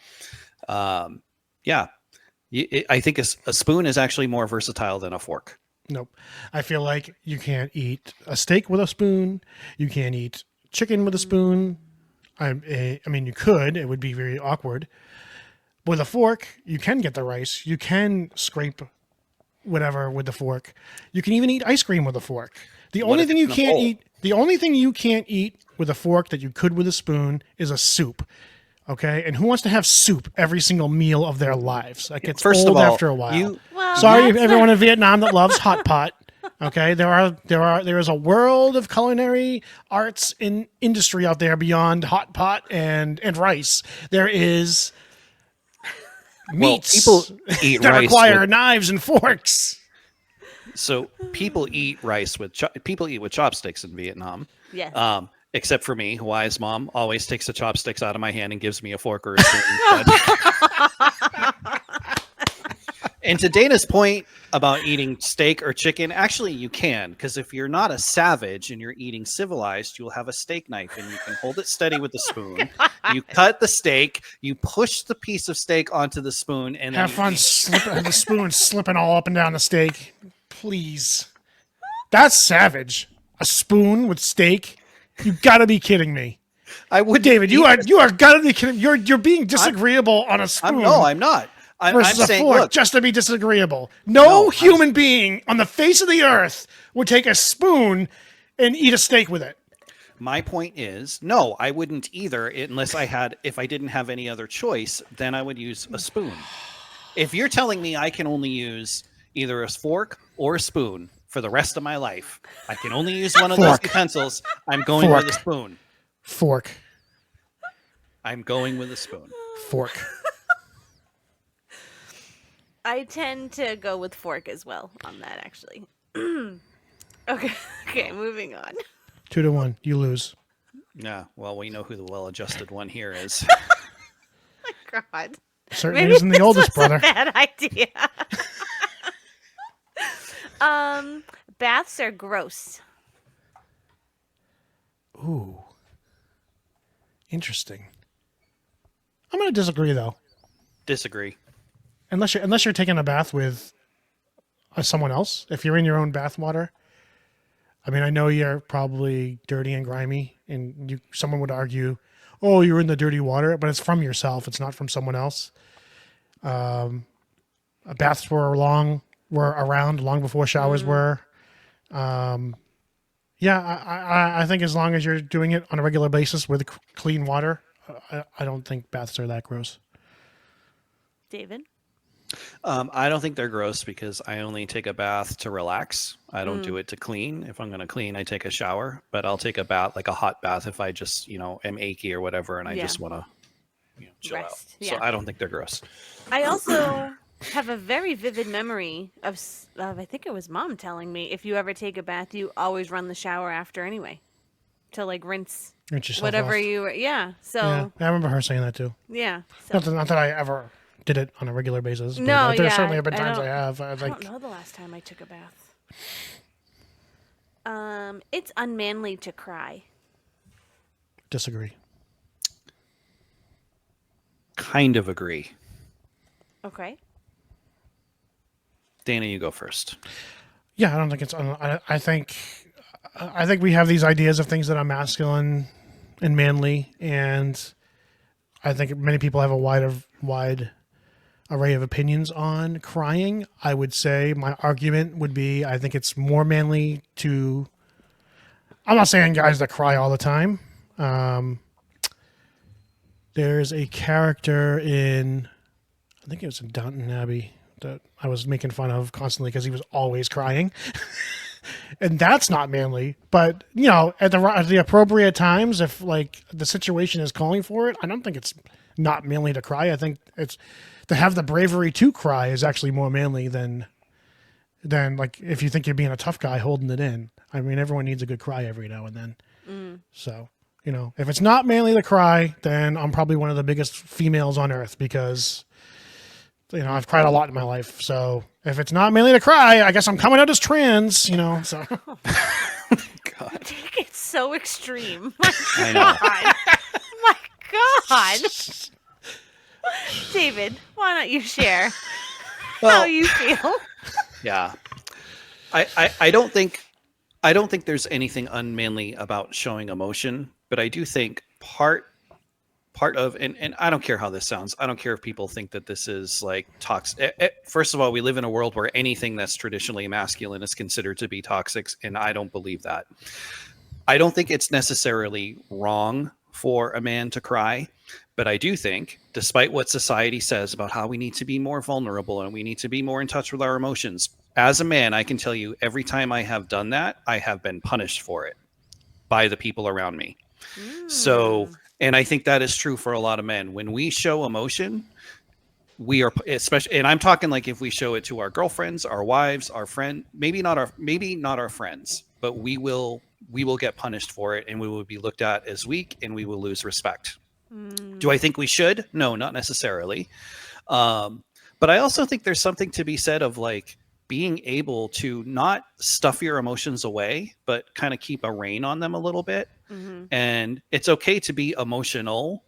Yeah. I think a spoon is actually more versatile than a fork. Nope. I feel like you can't eat a steak with a spoon. You can't eat chicken with a spoon. I mean, you could. It would be very awkward. With a fork, you can get the rice. You can scrape whatever with the fork. You can even eat ice cream with a fork. The only thing you can't eat, with a fork that you could with a spoon is a soup. Okay, and who wants to have soup every single meal of their lives? That gets old after a while. Sorry, everyone in Vietnam that loves hot pot. Okay, there is a world of culinary arts in industry out there beyond hot pot and rice. There is meats people eat that rice require knives and forks. So people eat rice with people eat with chopsticks in Vietnam. Yes. Except for me, wise mom always takes the chopsticks out of my hand and gives me a fork or a spoon instead. And to Dana's point about eating steak or chicken, actually you can, because if you're not a savage and you're eating civilized, you'll have a steak knife and you can hold it steady with the spoon. You cut the steak, you push the piece of steak onto the spoon, and Have fun the spoon slipping all up and down the steak. Please. That's savage. A spoon with steak? You gotta be kidding me. I would, David. You are gotta be kidding. You're being disagreeable on a spoon. I'm not. Versus I'm a saying, fork, look, just to be disagreeable. No human being on the face of the earth would take a spoon and eat a steak with it. my point is, no, I wouldn't either, unless if I didn't have any other choice, then I would use a spoon. If you're telling me I can only use either a fork or a spoon for the rest of my life, I can only use one of those utensils, I'm going with a spoon. Fork. I'm going with a spoon. Fork. I tend to go with fork as well on that, actually. Okay, moving on. 2-1. You lose. Yeah, well, we know who the well-adjusted one here is. My God. Certainly isn't the oldest brother. A bad idea. Baths are gross. Ooh. Interesting. I'm going to disagree, though. Disagree. Unless you're taking a bath with someone else. If you're in your own bath water. I mean, I know you're probably dirty and grimy, and someone would argue, oh, you're in the dirty water, but it's from yourself. It's not from someone else. Baths were around long before showers were. I think as long as you're doing it on a regular basis with clean water, I don't think baths are that gross. David? I don't think they're gross because I only take a bath to relax. I don't do it to clean. If I'm going to clean, I take a shower, but I'll take a bath, like a hot bath, if I just, am achy or whatever, and I just want to chill Rest. out. So Yeah. I don't think they're gross. I also have a very vivid memory of I think it was Mom telling me, if you ever take a bath, you always run the shower after anyway, to like rinse yourself whatever off. So Yeah, I remember her saying that too. Yeah. So. Not that I ever did it on a regular basis. But No, there yeah, certainly have been times I have. I don't know the last time I took a bath. It's unmanly to cry. Disagree. Kind of agree. Okay. Dana, you go first. Yeah, I don't think it's. I think we have these ideas of things that are masculine and manly, and I think many people have a wide array of opinions on crying. I would say my argument would be I think it's more manly to. I'm not saying guys that cry all the time. There's a character in, I think it was in Downton Abbey, that I was making fun of constantly because he was always crying. And that's not manly, but at the appropriate times, if like the situation is calling for it, I don't think it's not manly to cry. I think it's to have the bravery to cry is actually more manly than like if you think you're being a tough guy holding it in. I mean, everyone needs a good cry every now and then. So, if it's not manly to cry, then I'm probably one of the biggest females on earth because I've cried a lot in my life. So if it's not manly to cry, I guess I'm coming out as trans, so. God. Take it so extreme. I know. My God. David, why don't you share how you feel? Yeah. I don't think there's anything unmanly about showing emotion, but I do think part part of, and I don't care how this sounds. I don't care if people think that this is like toxic. First of all, we live in a world where anything that's traditionally masculine is considered to be toxic, and I don't believe that. I don't think it's necessarily wrong for a man to cry, but I do think, despite what society says about how we need to be more vulnerable and we need to be more in touch with our emotions, as a man, I can tell you every time I have done that, I have been punished for it by the people around me. So, and I think that is true for a lot of men. When we show emotion, we are, especially, and I'm talking like if we show it to our girlfriends, our wives, our friend, maybe not our friends, but we will get punished for it, and we will be looked at as weak, and we will lose respect. Do I think we should? No, not necessarily. But I also think there's something to be said of like being able to not stuff your emotions away, but kind of keep a rein on them a little bit. And it's okay to be emotional.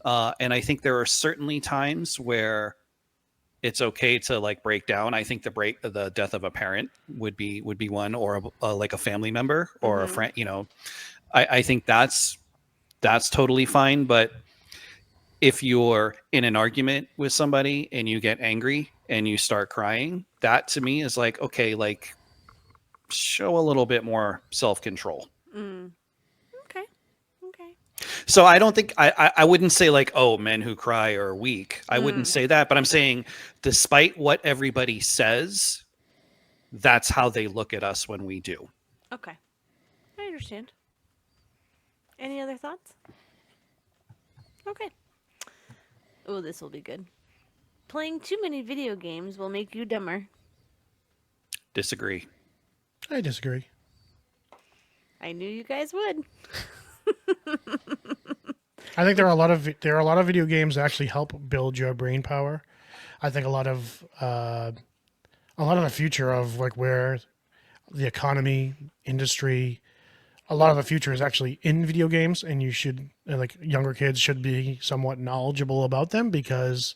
And I think there are certainly times where it's okay to like break down. I think the death of a parent would be one, or like a family member or a friend. You know, I think that's totally fine. But if you're in an argument with somebody and you get angry and you start crying, that to me is like, okay, like show a little bit more self-control. Okay. So I don't think I wouldn't say like, oh, men who cry are weak. I wouldn't say that, but I'm saying despite what everybody says, that's how they look at us when we do. Okay. I understand. Any other thoughts? Okay. Oh, this will be good. Playing too many video games will make you dumber. Disagree. I disagree. I knew you guys would. I think there are a lot of video games that actually help build your brain power. I think a lot of the future of like where the economy, industry, a lot of the future is actually in video games, and like younger kids should be somewhat knowledgeable about them, because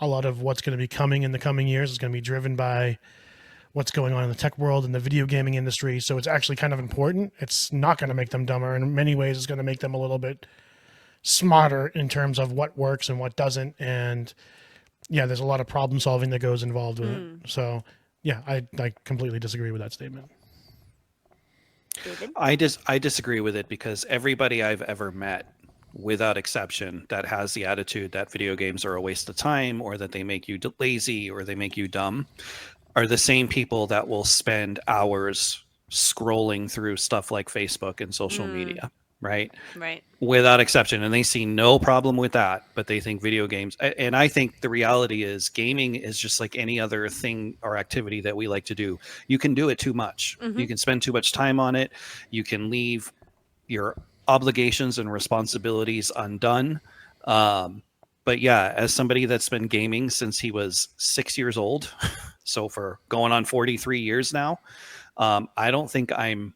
a lot of what's going to be coming in the coming years is going to be driven by what's going on in the tech world and the video gaming industry. So it's actually kind of important. It's not going to make them dumber. In many ways, it's going to make them a little bit smarter in terms of what works and what doesn't. And yeah, there's a lot of problem solving that goes involved with it. So yeah, I completely disagree with that statement. David? I disagree with it, because everybody I've ever met, without exception, that has the attitude that video games are a waste of time, or that they make you lazy, or they make you dumb, are the same people that will spend hours scrolling through stuff like Facebook and social media, right? Right. Without exception. And they see no problem with that, but they think video games. And I think the reality is gaming is just like any other thing or activity that we like to do. You can do it too much. You can spend too much time on it. You can leave your obligations and responsibilities undone. But yeah, as somebody that's been gaming since he was 6 years old, so for going on 43 years now, I don't think I'm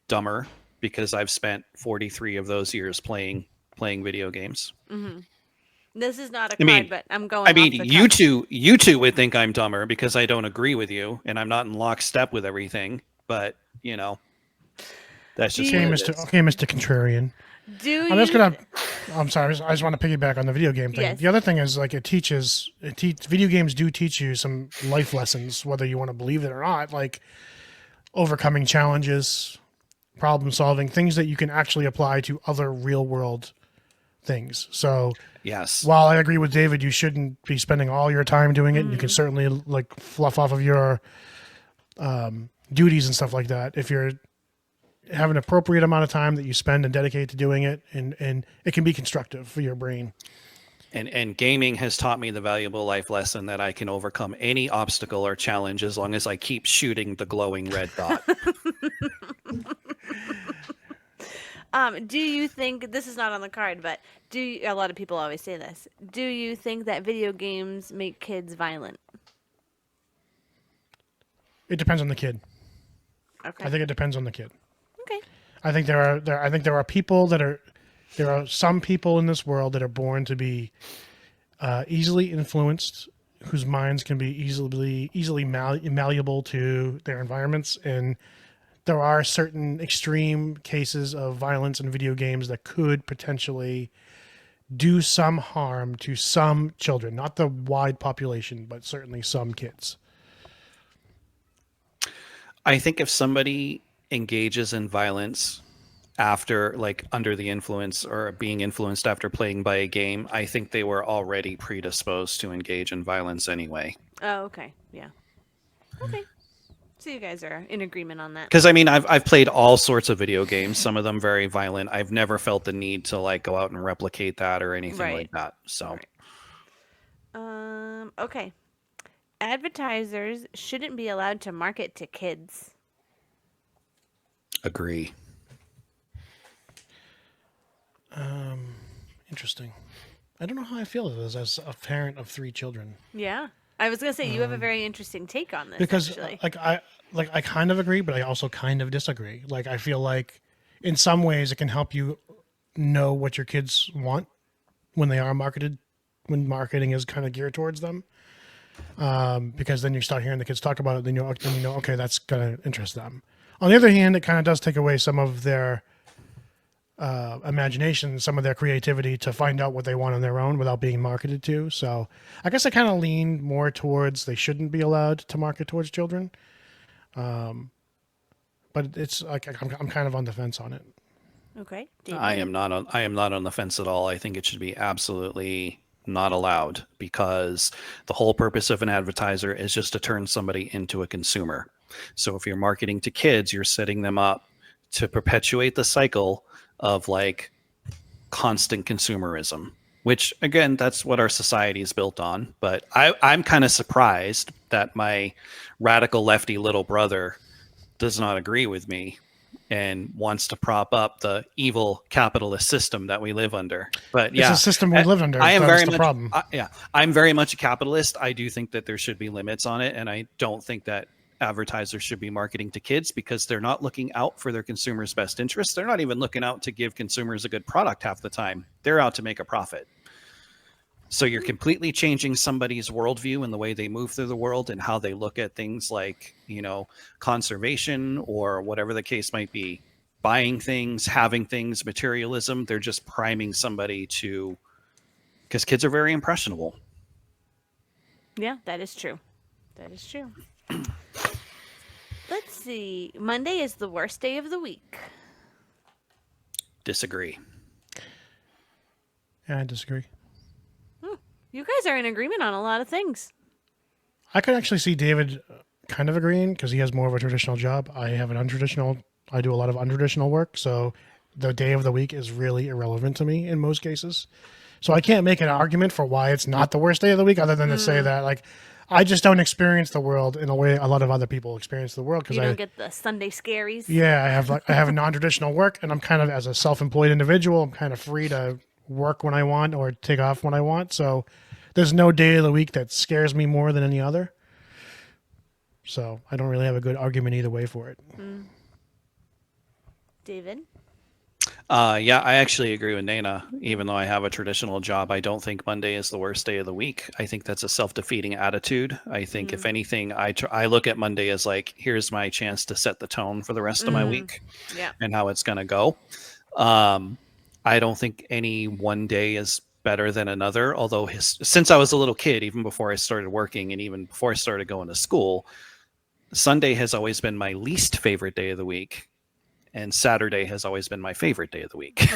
dumber because I've spent 43 of those years playing video games. This is not a card, but I'm going. I mean, off the you two would think I'm dumber because I don't agree with you and I'm not in lockstep with everything. But you know, that's just okay, Mr. Contrarian. I'm sorry. I just want to piggyback on the video game thing. Yes. The other thing is like video games do teach you some life lessons, whether you want to believe it or not, like overcoming challenges, problem solving, things that you can actually apply to other real world things. So yes, while I agree with David, you shouldn't be spending all your time doing it. You can certainly like fluff off of your duties and stuff like that if you're have an appropriate amount of time that you spend and dedicate to doing it, and it can be constructive for your brain. And gaming has taught me the valuable life lesson that I can overcome any obstacle or challenge as long as I keep shooting the glowing red dot. Do you think, this is not on the card, but a lot of people always say this, do you think that video games make kids violent? It depends on the kid. Okay. I think it depends on the kid. Okay. I think there are people there are some people in this world that are born to be easily influenced, whose minds can be easily malleable to their environments, and there are certain extreme cases of violence in video games that could potentially do some harm to some children, not the wide population, but certainly some kids. I think if somebody engages in violence after, like, under the influence or being influenced after playing by a game, I think they were already predisposed to engage in violence anyway. Oh, okay. Yeah. Okay. So you guys are in agreement on that. Because I mean, I've played all sorts of video games, some of them very violent. I've never felt the need to like go out and replicate that or anything like that. So, okay. Advertisers shouldn't be allowed to market to kids. Agree. Interesting. I don't know how I feel as a parent of 3 children. Yeah. I was gonna say you have a very interesting take on this. Because actually. I kind of agree, but I also kind of disagree. Like I feel like in some ways it can help you know what your kids want when they are marketed, when marketing is kind of geared towards them. Because then you start hearing the kids talk about it, then you know, okay, that's gonna interest them. On the other hand, it kind of does take away some of their imagination, some of their creativity to find out what they want on their own without being marketed to. So I guess I kind of lean more towards they shouldn't be allowed to market towards children. But it's like I'm kind of on the fence on it. Okay. I am not on the fence at all. I think it should be absolutely not allowed, because the whole purpose of an advertiser is just to turn somebody into a consumer. So if you're marketing to kids, you're setting them up to perpetuate the cycle of like constant consumerism, which again, that's what our society is built on. But I'm kind of surprised that my radical lefty little brother does not agree with me and wants to prop up the evil capitalist system that we live under. But yeah, it's a system we live under. I am That's very the much problem. I'm very much a capitalist. I do think that there should be limits on it, and I don't think that advertisers should be marketing to kids, because they're not looking out for their consumers' best interests. They're not even looking out to give consumers a good product half the time. They're out to make a profit. So you're completely changing somebody's worldview and the way they move through the world and how they look at things like, you know, conservation or whatever the case might be. Buying things, having things, materialism. They're just priming somebody to, because kids are very impressionable. Yeah, that is true. That is true. Let's see. Monday is the worst day of the week. Disagree. Yeah, I disagree. You guys are in agreement on a lot of things. I could actually see David kind of agreeing because he has more of a traditional job. I have an untraditional. I do a lot of untraditional work, so the day of the week is really irrelevant to me in most cases. So I can't make an argument for why it's not the worst day of the week, other than to say that like I just don't experience the world in a way a lot of other people experience the world. You don't get the Sunday scaries. Yeah, I have a non-traditional work, and I'm kind of, as a self-employed individual, I'm kind of free to work when I want or take off when I want. So there's no day of the week that scares me more than any other. So I don't really have a good argument either way for it. David? Yeah, I actually agree with Nana. Even though I have a traditional job, I don't think Monday is the worst day of the week. I think that's a self-defeating attitude. I think if anything, I look at Monday as like, here's my chance to set the tone for the rest of my week and how it's going to go. I don't think any one day is better than another. Although since I was a little kid, even before I started working and even before I started going to school, Sunday has always been my least favorite day of the week. And Saturday has always been my favorite day of the week.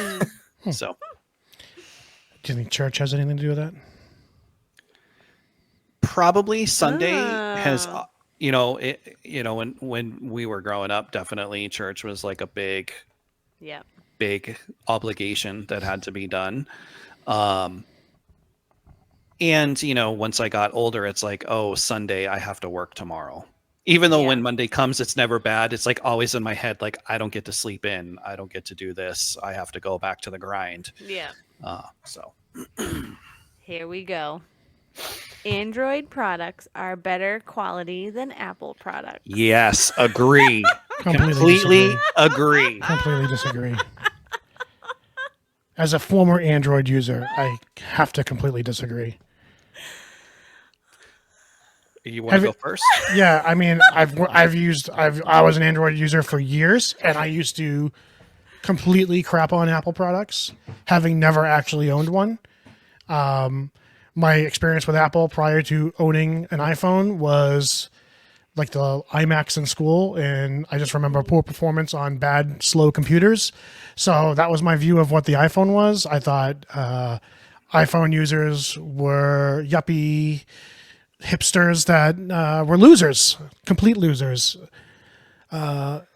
So, do you think church has anything to do with that? Probably Sunday has, when we were growing up, definitely church was like a big obligation that had to be done. And, once I got older, it's like, oh, Sunday, I have to work tomorrow. Even though when Monday comes, it's never bad. It's like always in my head, like, I don't get to sleep in. I don't get to do this. I have to go back to the grind. Yeah. So here we go. Android products are better quality than Apple products. Yes, agree. Completely agree. Completely disagree. As a former Android user, I have to completely disagree. You want to go first? Yeah, I mean, I was an Android user for years, and I used to completely crap on Apple products, having never actually owned one. My experience with Apple prior to owning an iPhone was like the iMacs in school, and I just remember poor performance on bad, slow computers. So that was my view of what the iPhone was. I thought iPhone users were yuppie hipsters that were losers, complete losers.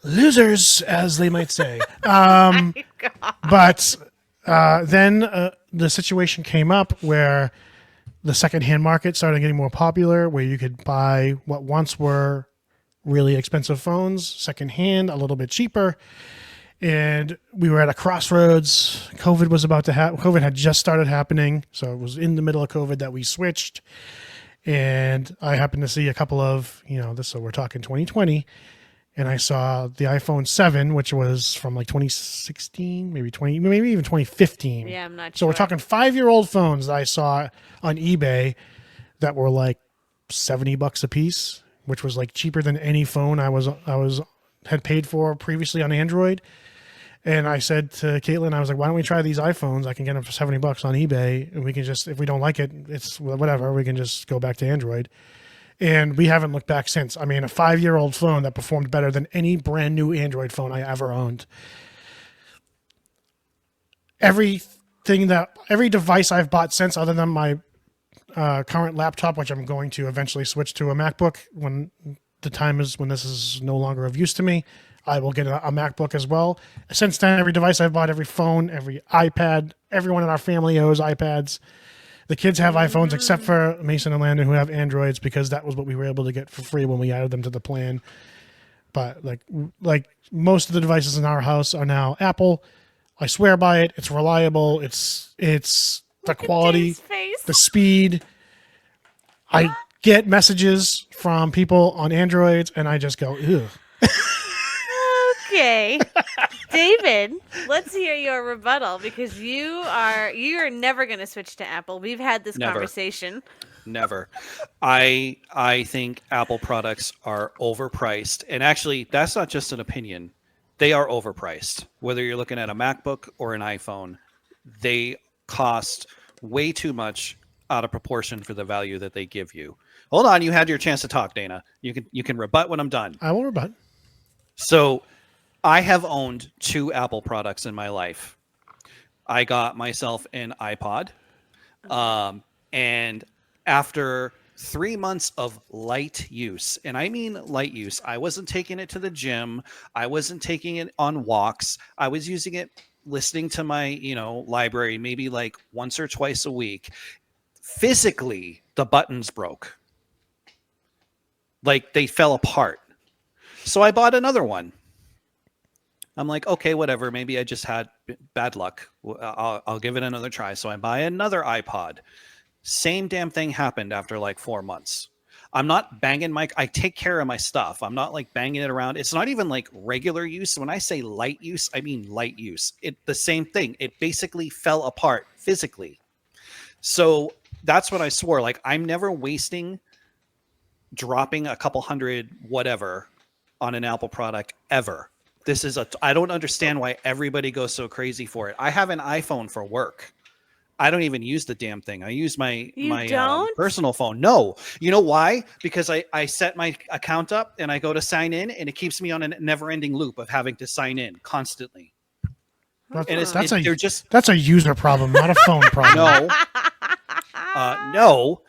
Losers, as they might say. But then the situation came up where the secondhand market started getting more popular, where you could buy what once were really expensive phones secondhand, a little bit cheaper. And we were at a crossroads. COVID was about to happen. COVID had just started happening. So it was in the middle of COVID that we switched. And I happened to see a couple of, so we're talking 2020. And I saw the iPhone 7, which was from like 2016, maybe even 2015. Yeah, I'm not So sure. we're talking 5-year-old phones that I saw on eBay that were like $70 a piece, which was like cheaper than any phone I had paid for previously on Android. And I said to Caitlin, I was like, why don't we try these iPhones? I can get them for $70 on eBay, and we can just, if we don't like it, it's whatever. We can just go back to Android. And we haven't looked back since. I mean, a 5-year-old phone that performed better than any brand new Android phone I ever owned. Every device I've bought since, other than my current laptop, which I'm going to eventually switch to a MacBook when the time is when this is no longer of use to me, I will get a MacBook as well. Since then, every device I've bought, every phone, every iPad, everyone in our family owes iPads. The kids have iPhones except for Mason and Landon, who have Androids, because that was what we were able to get for free when we added them to the plan. But like most of the devices in our house are now Apple. I swear by it. It's reliable. It's the quality, the speed. I get messages from people on Androids, and I just go, ew. Okay. David, let's hear your rebuttal, because you are never going to switch to Apple. We've had this conversation. Never. I think Apple products are overpriced. And actually, that's not just an opinion. They are overpriced. Whether you're looking at a MacBook or an iPhone, they cost way too much out of proportion for the value that they give you. Hold on, you had your chance to talk, Dana. You can rebut when I'm done. I will rebut. So I have owned 2 Apple products in my life. I got myself an iPod. And after 3 months of light use, and I mean light use, I wasn't taking it to the gym. I wasn't taking it on walks. I was using it, listening to my, library, maybe like once or twice a week. Physically, the buttons broke. Like they fell apart. So I bought another one. I'm like, okay, whatever. Maybe I just had bad luck. I'll give it another try. So I buy another iPod. Same damn thing happened after like 4 months. I'm not banging I take care of my stuff. I'm not like banging it around. It's not even like regular use. When I say light use, I mean light use. The same thing. It basically fell apart physically. So that's what I swore. Like, I'm never dropping a couple hundred whatever on an Apple product ever. I don't understand why everybody goes so crazy for it. I have an iPhone for work. I don't even use the damn thing. I use my personal phone. No. You know why? Because I set my account up and I go to sign in, and it keeps me on a never-ending loop of having to sign in constantly. That's a user problem, not a phone problem. No.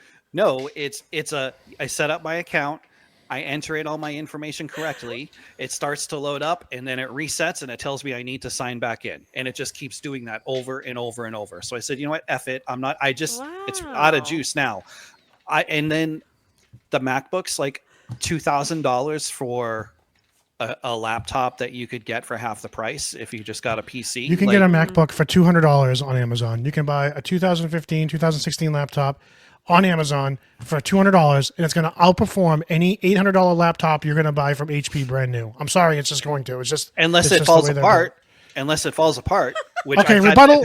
I set up my account. I enter in all my information correctly. It starts to load up, and then it resets, and it tells me I need to sign back in. And it just keeps doing that over and over and over. So I said, you know what? F it. It's out of juice now. And then the MacBook's like $2,000 for a laptop that you could get for half the price if you just got a PC. You can get a MacBook for $200 on Amazon. You can buy a 2015, 2016 laptop on Amazon for $200, and it's going to outperform any $800 laptop you're going to buy from HP brand new. I'm sorry, it's just going to. It's just unless it falls apart. Which okay, rebuttal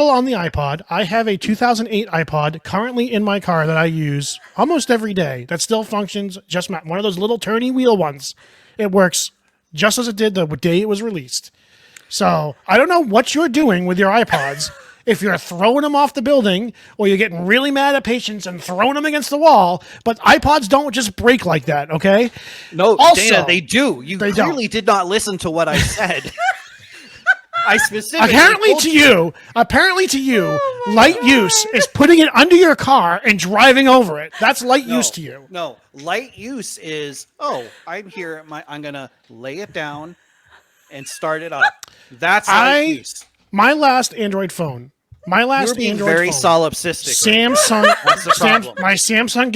on the iPod. I have a 2008 iPod currently in my car that I use almost every day. That still functions. Just one of those little turny wheel ones. It works just as it did the day it was released. So I don't know what you're doing with your iPods. If you're throwing them off the building or you're getting really mad at patients and throwing them against the wall, but iPods don't just break like that, okay? No, Also, Dana, they do. You they clearly did not listen to what I said. I specifically apparently to you, light use is putting it under your car and driving over it. That's light use to you. No, light use is, I'm here. I'm going to lay it down and start it up. That's light use. My last Android phone. You're being very solipsistic. Samsung. That's the problem. My Samsung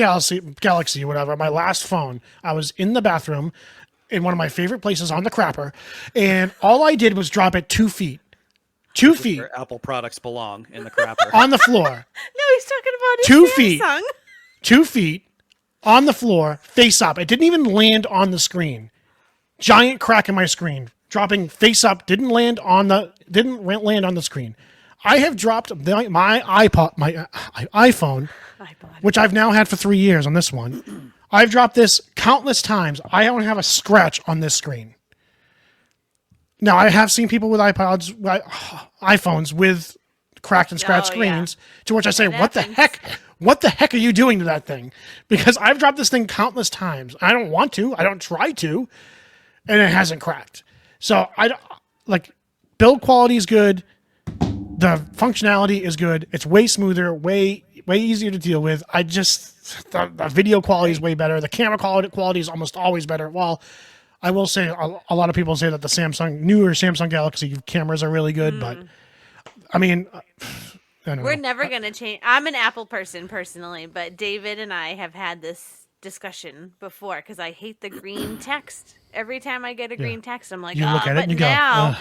Galaxy, whatever. My last phone. I was in the bathroom in one of my favorite places on the crapper, and all I did was drop it 2 feet. 2 feet. Where Apple products belong in the crapper. On the floor. No, he's talking about his 2 Samsung. feet. 2 feet on the floor, face up. It didn't even land on the screen. Giant crack in my screen. Dropping face up, didn't land on the screen. I have dropped my iPhone, which I've now had for 3 years on this one. I've dropped this countless times. I don't have a scratch on this screen. Now, I have seen people with iPhones with cracked and scratched screens, to which I say, what the heck are you doing to that thing? Because I've dropped this thing countless times. I don't want to. I don't try to. And it hasn't cracked. So, build quality is good. The functionality is good. It's way smoother, way easier to deal with. The video quality is way better. The camera quality is almost always better. Well, I will say a lot of people say that the newer Samsung Galaxy cameras are really good, but I mean, We're never going to change. I'm an Apple person personally, but David and I have had this discussion before because I hate the green text. Every time I get a green text, I'm like, you look at it and you go,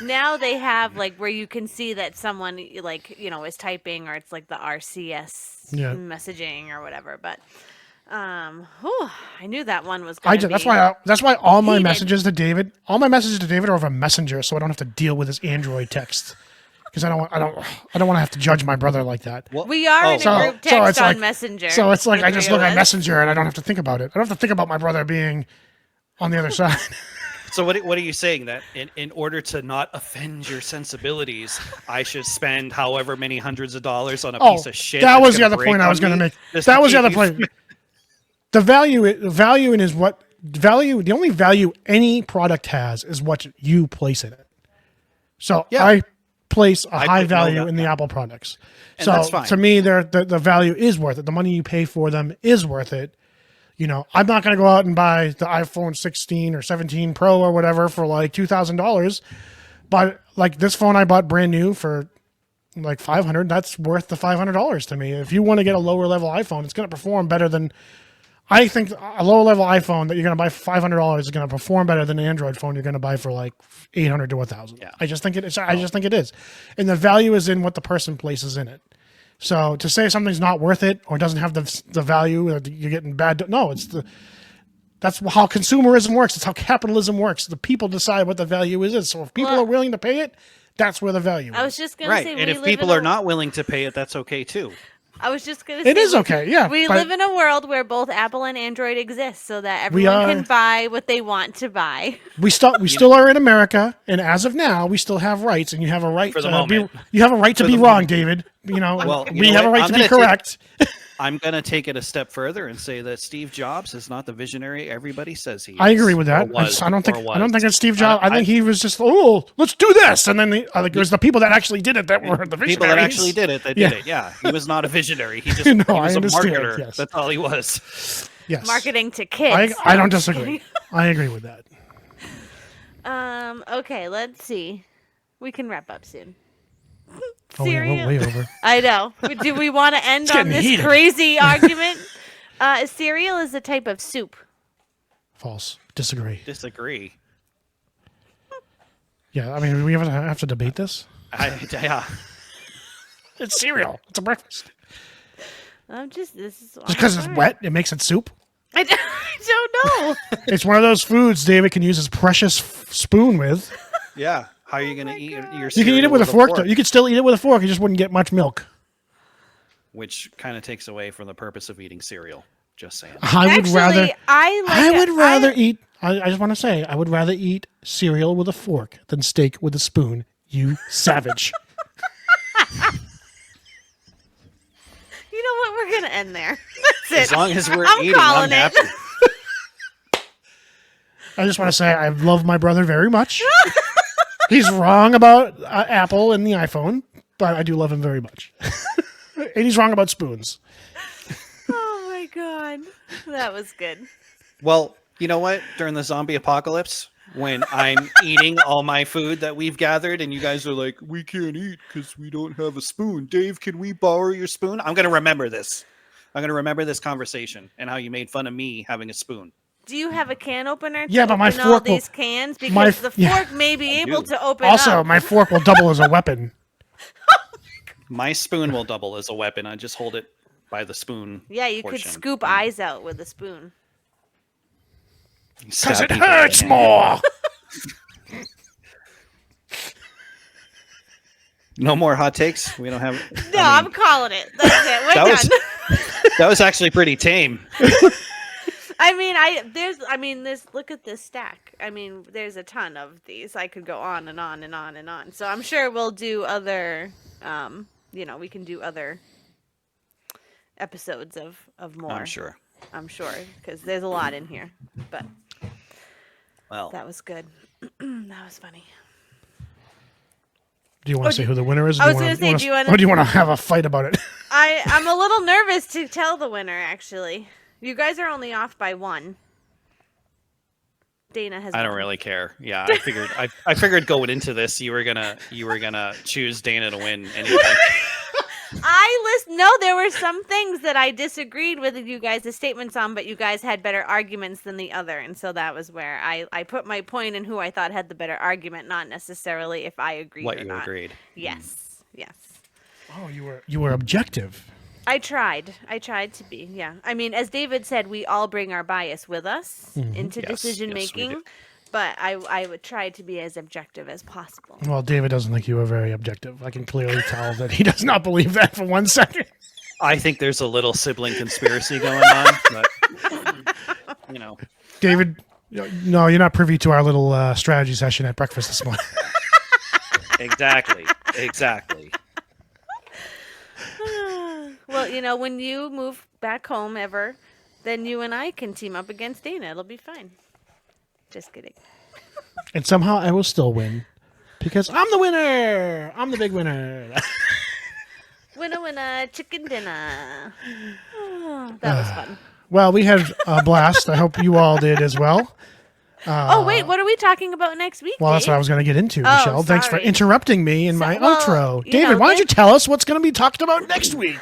now they have where you can see that someone is typing, or it's like the RCS messaging or whatever. But I knew that one was going to be that's why all my messages to David are over Messenger, so I don't have to deal with his Android text. Because I don't want to have to judge my brother like that. We are in a group text on Messenger. So it's like I just look at Messenger and I don't have to think about it. I don't have to think about my brother being on the other side. So what are you saying? That in order to not offend your sensibilities, I should spend however many hundreds of dollars on a piece of shit? That was the other point I was going to make. That was the other point. The value in is what value. The only value any product has is what you place in it. So I place a high value in the Apple products. And so that's fine. To me, the value is worth it. The money you pay for them is worth it. I'm not going to go out and buy the iPhone 16 or 17 Pro or whatever for like $2,000. But like this phone I bought brand new for like $500, that's worth the $500 to me. If you want to get a lower level iPhone, it's going to perform better than, I think a lower level iPhone that you're going to buy for $500 is going to perform better than an Android phone you're going to buy for like $800 to $1,000. Yeah. I just think it is. And the value is in what the person places in it. So to say something's not worth it or doesn't have the value, or you're getting bad. No, that's how consumerism works. It's how capitalism works. The people decide what the value is. So if people are willing to pay it, that's where the value is. I was just going to say, and if people are not willing to pay it, that's okay too. I was just going to say, it is okay. Yeah, we live in a world where both Apple and Android exist, so that everyone can buy what they want to buy. We still are in America, and as of now, we still have rights, and you have a right to be wrong, David. We have a right to be correct. I'm going to take it a step further and say that Steve Jobs is not the visionary everybody says he is. I agree with that. I don't think it's Steve Jobs. I think he was just, let's do this, and then it was the people that actually did it that were the visionaries. People that actually did it did it. Yeah, he was not a visionary. He just he was a marketer. Yes. That's all he was. Yes, marketing to kids. I don't disagree. I agree with that. Okay, let's see. We can wrap up soon. Cereal. Yeah, we're way over. I know. Do we want to end on this crazy argument? Cereal is a type of soup. False. Disagree. Yeah, I mean, we have to debate this. Yeah. It's cereal. It's a breakfast. Just because it's wet, it makes it soup. I don't know. It's one of those foods David can use his precious spoon with. Yeah. How are you going to eat your cereal? You can eat it with a fork, though. You could still eat it with a fork. You just wouldn't get much milk. Which kind of takes away from the purpose of eating cereal. Just saying. I would rather. I would rather eat. I just want to say, I would rather eat cereal with a fork than steak with a spoon. You savage. You know what? We're gonna end there. That's it. As long as we're I'm eating, calling I'm it. happy. I just want to say, I love my brother very much. He's wrong about Apple and the iPhone, but I do love him very much. And he's wrong about spoons. Oh my god, that was good. Well, you know what? During the zombie apocalypse, when I'm eating all my food that we've gathered and you guys are like, we can't eat because we don't have a spoon. Dave, can we borrow your spoon? I'm going to remember this. I'm going to remember this conversation and how you made fun of me having a spoon. Do you have a can opener to Yeah, but my open all fork will- these cans? Because the fork may be I able do. to open Also, up. my fork will double as a weapon. My spoon will double as a weapon. I just hold it by the spoon. Yeah, you could portion. scoop eyes out with a spoon. Because it hurts more. No more hot takes. We don't have. No, I'm calling it. That's it. We're done. That was actually pretty tame. There's look at this stack. I mean, there's a ton of these. I could go on and on and on and on. So I'm sure we'll do other we can do other episodes of more. I'm sure. Because there's a lot in here. But well, that was good. That was funny. Do you want to say who the winner is? I was going to say, do you want to... Or do you want to have a fight about it? I'm a little nervous to tell the winner, actually. You guys are only off by one. Dana has. I don't really care. Yeah, I figured going into this, you were gonna choose Dana to win anyway. No, there were some things that I disagreed with you guys' statements on, but you guys had better arguments than the other, and so that was where I put my point in who I thought had the better argument, not necessarily if I agreed What or you not. agreed. Yes. Oh, you were objective. I tried to be, yeah. I mean, as David said, we all bring our bias with us into decision making, but I would try to be as objective as possible. Well, David doesn't think you were very objective. I can clearly tell that he does not believe that for 1 second. I think there's a little sibling conspiracy going on, but David, no, you're not privy to our little strategy session at breakfast this morning. Exactly. Well, when you move back home ever, then you and I can team up against Dana. It'll be fine. Just kidding. And somehow I will still win because I'm the winner. I'm the big winner. Winner, chicken dinner. Oh, that was fun. Well, we had a blast. I hope you all did as well. Wait, what are we talking about next week? Well, that's Dave? what I was going to get into, Michelle. Thanks for sorry. interrupting me in my outro. you David, know, why don't you tell us what's going to be talked about next week?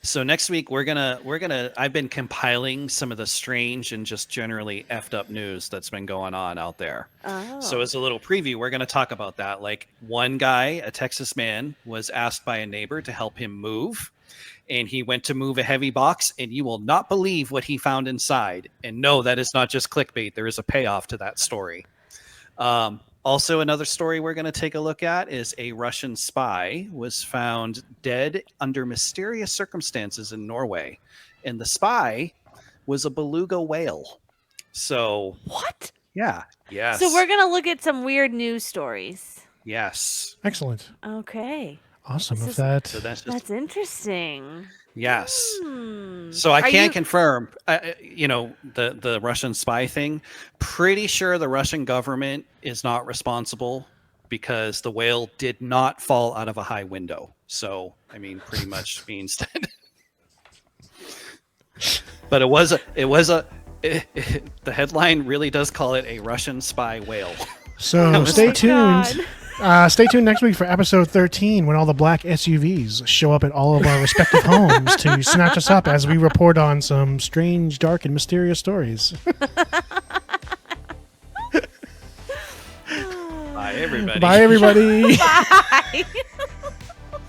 So next week we're gonna I've been compiling some of the strange and just generally effed up news that's been going on out there. Oh. So as a little preview, we're gonna talk about that. Like one guy, a Texas man, was asked by a neighbor to help him move, and he went to move a heavy box, and you will not believe what he found inside. And no, that is not just clickbait. There is a payoff to that story. Also, another story we're going to take a look at is a Russian spy was found dead under mysterious circumstances in Norway. And the spy was a beluga whale. So... What? Yeah. Yes. So we're going to look at some weird news stories. Yes. Excellent. Okay. Awesome. So that's interesting. Yes. So I can't confirm, the Russian spy thing. Pretty sure the Russian government is not responsible because the whale did not fall out of a high window. So, I mean, pretty much means that. But the headline really does call it a Russian spy whale. So stay tuned. Stay tuned next week for episode 13 when all the black SUVs show up at all of our respective homes to snatch us up as we report on some strange, dark, and mysterious stories. Bye, everybody. Bye, everybody. Bye.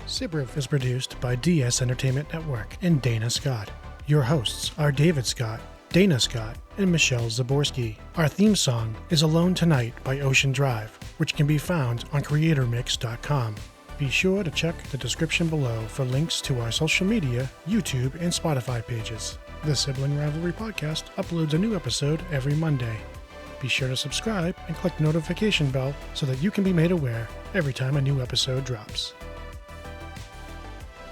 Sib Riv is produced by DS Entertainment Network and Dana Scott. Your hosts are David Scott, Dana Scott, and Michelle Zaborski. Our theme song is Alone Tonight by Ocean Drive, which can be found on creatormix.com. Be sure to check the description below for links to our social media, YouTube, and Spotify pages. The Sibling Rivalry Podcast uploads a new episode every Monday. Be sure to subscribe and click the notification bell so that you can be made aware every time a new episode drops.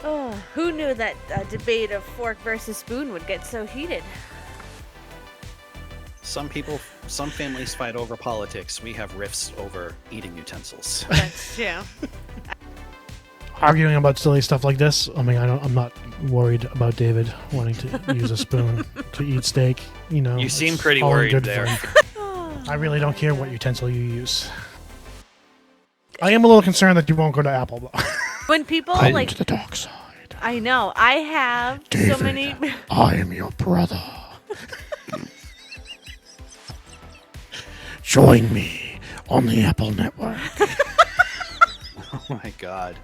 Oh, who knew that a debate of fork versus spoon would get so heated? Some families fight over politics. We have rifts over eating utensils. That's true. Arguing about silly stuff like this, I mean, I'm not worried about David wanting to use a spoon to eat steak. You know, You seem it's pretty all in worried good there. fun. I really don't care what utensil you use. I am a little concerned that you won't go to Apple, though. When people like to the dark side. I know. I have David, so many. I am your brother. Join me on the Apple Network. Oh my god.